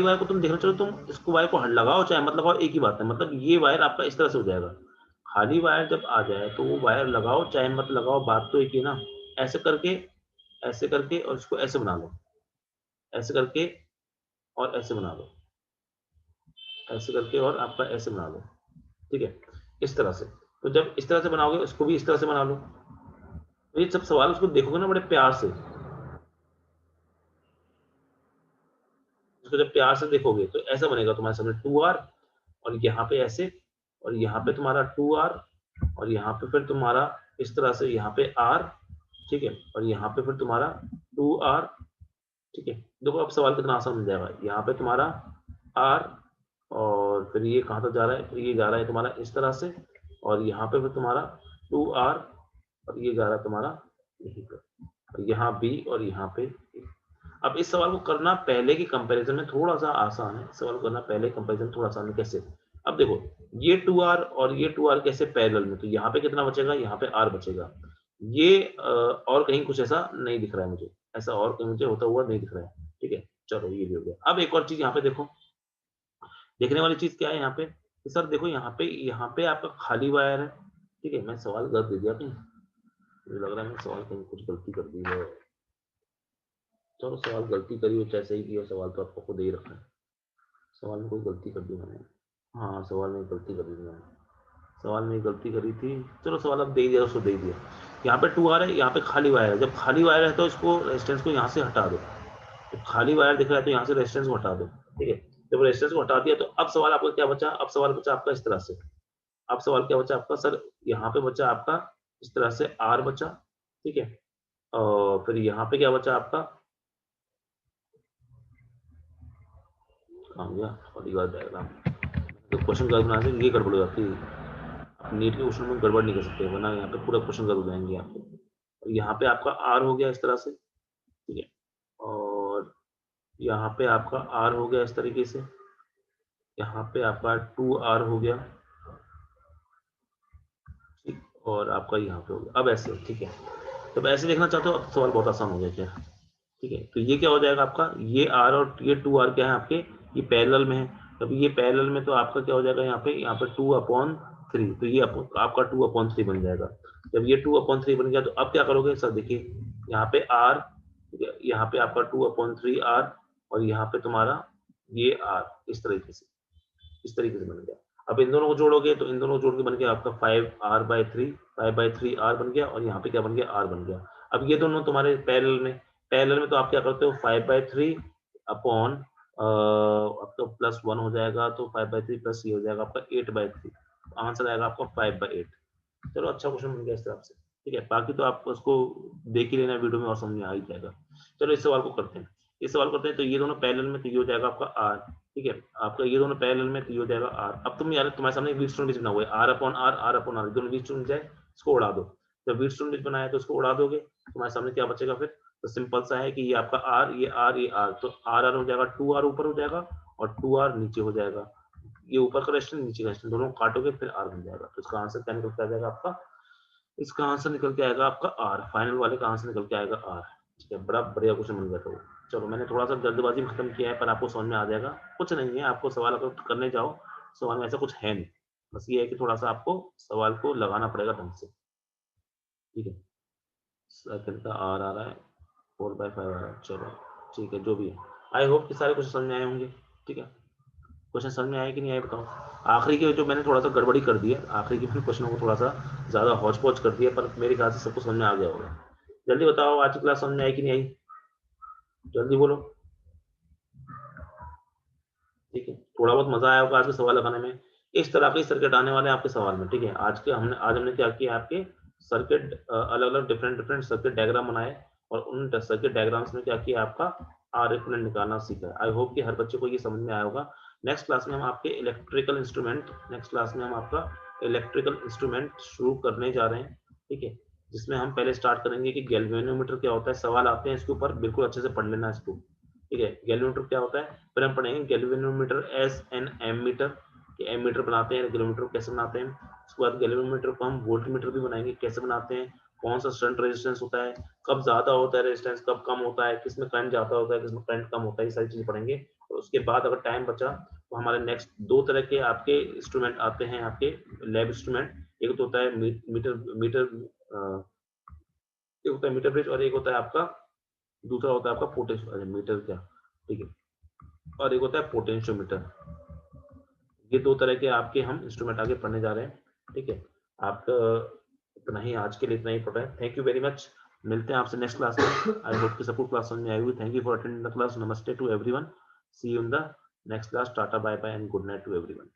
वायर को तुम देखना, चलो तुम इसको वायर को लगाओ चाहे मत लगाओ, एक ही बात है। मतलब ये वायर आपका इस तरह से हो जाएगा, खाली वायर जब आ जाए तो वो वायर लगाओ चाहे मत लगाओ, बात तो एक ही ना। ऐसे करके और इसको ऐसे बना लो, ऐसे करके और ऐसे बना लो, ऐसे करके और आपका ऐसे बना लो, ठीक है, इस तरह से। तो जब इस तरह से बनाओगे, इसको भी इस तरह से बना लो। तो ये सब सवाल उसको देखोगे ना बड़े प्यार से, उसको जब प्यार से देखोगे तो ऐसा बनेगा तुम्हारे सामने 2R, और यहाँ पे ऐसे, और यहाँ पे तुम्हारा 2R, और यहाँ पे फिर तुम्हारा इस तरह से यहाँ पे R, ठीक है, और यहाँ पे फिर तुम्हारा 2R, ठीक है। देखो अब सवाल कितना आसान हो जाएगा, यहाँ पे तुम्हारा R, और फिर ये कहाँ तक जा रहा है, फिर ये जा रहा है तुम्हारा इस तरह से, और यहाँ पे फिर तुम्हारा 2R, और ये जा रहा है तुम्हारा यहीं पर, और यहाँ B, और यहाँ पे A। अब इस सवाल को करना पहले की कंपैरिजन में थोड़ा सा आसान है, सवाल करना पहले कंपैरिजन थोड़ा आसान है। कैसे, अब देखो ये 2R और ये 2R कैसे पैरेलल में, तो यहाँ पे कितना बचेगा, यहाँ पे R बचेगा। ये और कहीं कुछ ऐसा नहीं दिख रहा है मुझे, ऐसा और कहीं मुझे होता हुआ नहीं दिख रहा है, ठीक है। चलो ये भी हो गया। अब एक और चीज यहाँ पे देखो, देखने वाली चीज क्या है यहाँ पे, तो सर देखो यहाँ पे आपका खाली वायर है, ठीक है। मैं सवाल गलत दे दिया कहीं, मुझे लग रहा है मैं सवाल कहीं कुछ गलती कर दी है। चलो सवाल गलती करी हो चाहे सही किया, सवाल तो आपको खुद ही रखना है। सवाल में कोई गलती कर दी मैंने, हाँ सवाल में गलती कर दी मैंने, सवाल में गलती करी थी। चलो सवाल अब दे दिया, उसको दे दिया। यहाँ पे 2R है, यहाँ पे खाली वायर है। जब खाली वायर है तो इसको रेजिस्टेंस को यहाँ से हटा दो, तो खाली वायर दिख रहा है तो यहाँ से रेजिस्टेंस को हटा दो, ठीक है। जब रेजिस्टेंस को हटा दिया तो अब सवाल आपका क्या बचा, अब सवाल बचा आपका इस तरह से। अब सवाल क्या बचा आपका सर, यहाँ पे बचा आपका इस तरह से R बचा, ठीक है। और फिर यहाँ पे क्या बचा आपका, कहाँ गया, और ये डायग्राम, तो क्वेश्चन गलत बना से ये गड़बड़ हो जाती है। आप नीट के क्वेश्चन में गड़बड़ नहीं कर सकते, वरना यहाँ पे पूरा क्वेश्चन गलत हो जाएंगे आपके। और यहाँ पे आपका R हो गया इस तरह से, ठीक है। और यहाँ पे आपका R हो गया इस तरीके से, यहाँ पे आपका 2R हो गया, ठीक। और आपका यहाँ पे हो गया। अब ऐसे, ठीक है। जब ऐसे देखना चाहते हो, अब सवाल बहुत आसान हो गया क्या, ठीक है। तो ये क्या हो जाएगा आपका, ये आर और ये 2r क्या है आपके, ये पैरेलल में है। तब ये पैरेलल में तो आपका क्या हो जाएगा यहाँ पे 2/3, तो ये आपका 2/3 बन जाएगा। जब ये 2/3 बन गया तो अब क्या करोगे सर, देखिए यहाँ पे r, यहाँ पे आपका 2/3r और यहाँ पे तुम्हारा ये r, इस तरीके से बन गया। अब इन दोनों को जोड़ोगे तो इन दोनों को जोड़ के बन गया आपका 5r/3 बन गया, और यहाँ पे क्या बन गया, r बन गया। अब ये दोनों तुम्हारे पैरेलल में तो आप क्या करते हो, 5/3 अपॉन आपका +1 हो जाएगा, तो 5/3 प्लस ये हो जाएगा आपका 8/3, आंसर आएगा आपका 5/8। चलो अच्छा क्वेश्चन बन गया इस तरफ से। ठीक है, बाकी तो आप उसको देख ही लेना वीडियो में और समझ में आ ही जाएगा। चलो इस सवाल को करते हैं, तो ये दोनों पैरेलल में, तो ये हो जाएगा आपका r। ठीक है, आपका ये दोनों पैरेलल में, तो ये हो जाएगा r। अब तुम यार तुम्हारे सामने व्हीटस्टोन ब्रिज बना हुआ है, r/r दोनों व्हीटस्टोन ब्रिज है, इसको उड़ा दो। जब व्हीटस्टोन ब्रिज बनाया तो इसको उड़ा दोगे, तुम्हारे सामने क्या बचेगा फिर, तो सिंपल सा है कि ये आपका r, ये r, तो r हो जाएगा, 2r ऊपर हो जाएगा और 2r नीचे हो जाएगा। ये ऊपर का रेस्टेंट नीचे का रेस्टेंट दोनों काटोगे फिर r बन जाएगा। तो इसका आंसर क्या निकल के आ जाएगा आपका, इसका आंसर निकल के आएगा आपका r, फाइनल वाले का आंसर निकल के आएगा r। ठीक है, बड़ा बढ़िया क्वेश्चन बन गया। तो चलो मैंने थोड़ा सा जल्दबाजी में खत्म किया है, पर आपको समझ में आ जाएगा। कुछ नहीं है, आपको सवाल अगर करने जाओ, सवाल में ऐसा कुछ है नहीं, बस ये है कि थोड़ा सा आपको सवाल को लगाना पड़ेगा ढंग से। ठीक है, सेकंड का r आ रहा है, 4/5 आ रहा है। चलो ठीक है, जो भी है, आई होप कि सारे क्वेश्चन समझ में आए होंगे। ठीक है, क्वेश्चन समझ में आए कि नहीं आए बताओ। आखिरी के जो मैंने थोड़ा सा गड़बड़ी कर दी है, आखिरी के मैंने क्वेश्चनों को थोड़ा सा ज्यादा हौच पौच कर दिया, पर मेरे ख्याल से सबको समझ में आ गया होगा। जल्दी बताओ, आज की क्लास समझ में आई कि नहीं आई, जल्दी बोलो। ठीक है, थोड़ा बहुत मजा आया होगा आज के सवाल लगाने में। इस तरह के सर्किट आने वाले हैं आपके सवाल में। ठीक है, आज हमने क्या किया, आपके सर्किट अलग अलग डिफरेंट सर्किट डायग्राम बनाए, और उन सर्किट डायग्राम्स में क्या किया, आपका आर इक्विवेलेंट निकालना सीखा। आई होप कि हर बच्चे को ये समझ में आया होगा। नेक्स्ट क्लास में हम आपके इलेक्ट्रिकल इंस्ट्रूमेंट शुरू करने जा रहे हैं। ठीक है, जिसमें हम पहले स्टार्ट करेंगे कि गैल्वेनोमीटर क्या होता है, सवाल आते हैं इसके ऊपर, बिल्कुल अच्छे से पढ़ लेना इसको। ठीक है, गैल्वेनोमीटर क्या होता है, फिर हम पढ़ेंगे galvanometer as an ammeter, कि एम मीटर बनाते हैं, गैल्वेनोमीटर कैसे बनाते हैं। उसके बाद गैल्वेनोमीटर को हम वोल्ट मीटर भी बनाएंगे, कैसे बनाते हैं, कौन सा शंट रेजिस्टेंस होता है, कब ज्यादा होता है रेजिस्टेंस, कब कम होता है, किसमें करंट ज्यादा होता है, किसमें करंट कम होता है, ये सारी चीजें पढ़ेंगे। और उसके बाद अगर टाइम बचा तो हमारे नेक्स्ट 2 तरह के आपके इंस्ट्रूमेंट आते हैं, आपके लैब इंस्ट्रूमेंट। एक तो होता है मीटर मीटर एक होता है मीटर ब्रिज, और एक होता है आपका, दूसरा होता है आपका पोटेंशियो मीटर क्या, ठीक है, और एक होता है पोटेंशियोमीटर। ये 2 तरह के आपके हम इंस्ट्रूमेंट आगे पढ़ने जा रहे हैं। ठीक है, आप इतना ही आज के लिए, इतना ही पढ़ रहे हैं। थैंक यू वेरी मच, मिलते हैं आपसे नेक्स्ट क्लास में। आई होप कि सबको क्लास समझ में आई हुई। Thank you for attending the class. नमस्ते to everyone, see you in the next class. टाटा, bye bye and good night to everyone.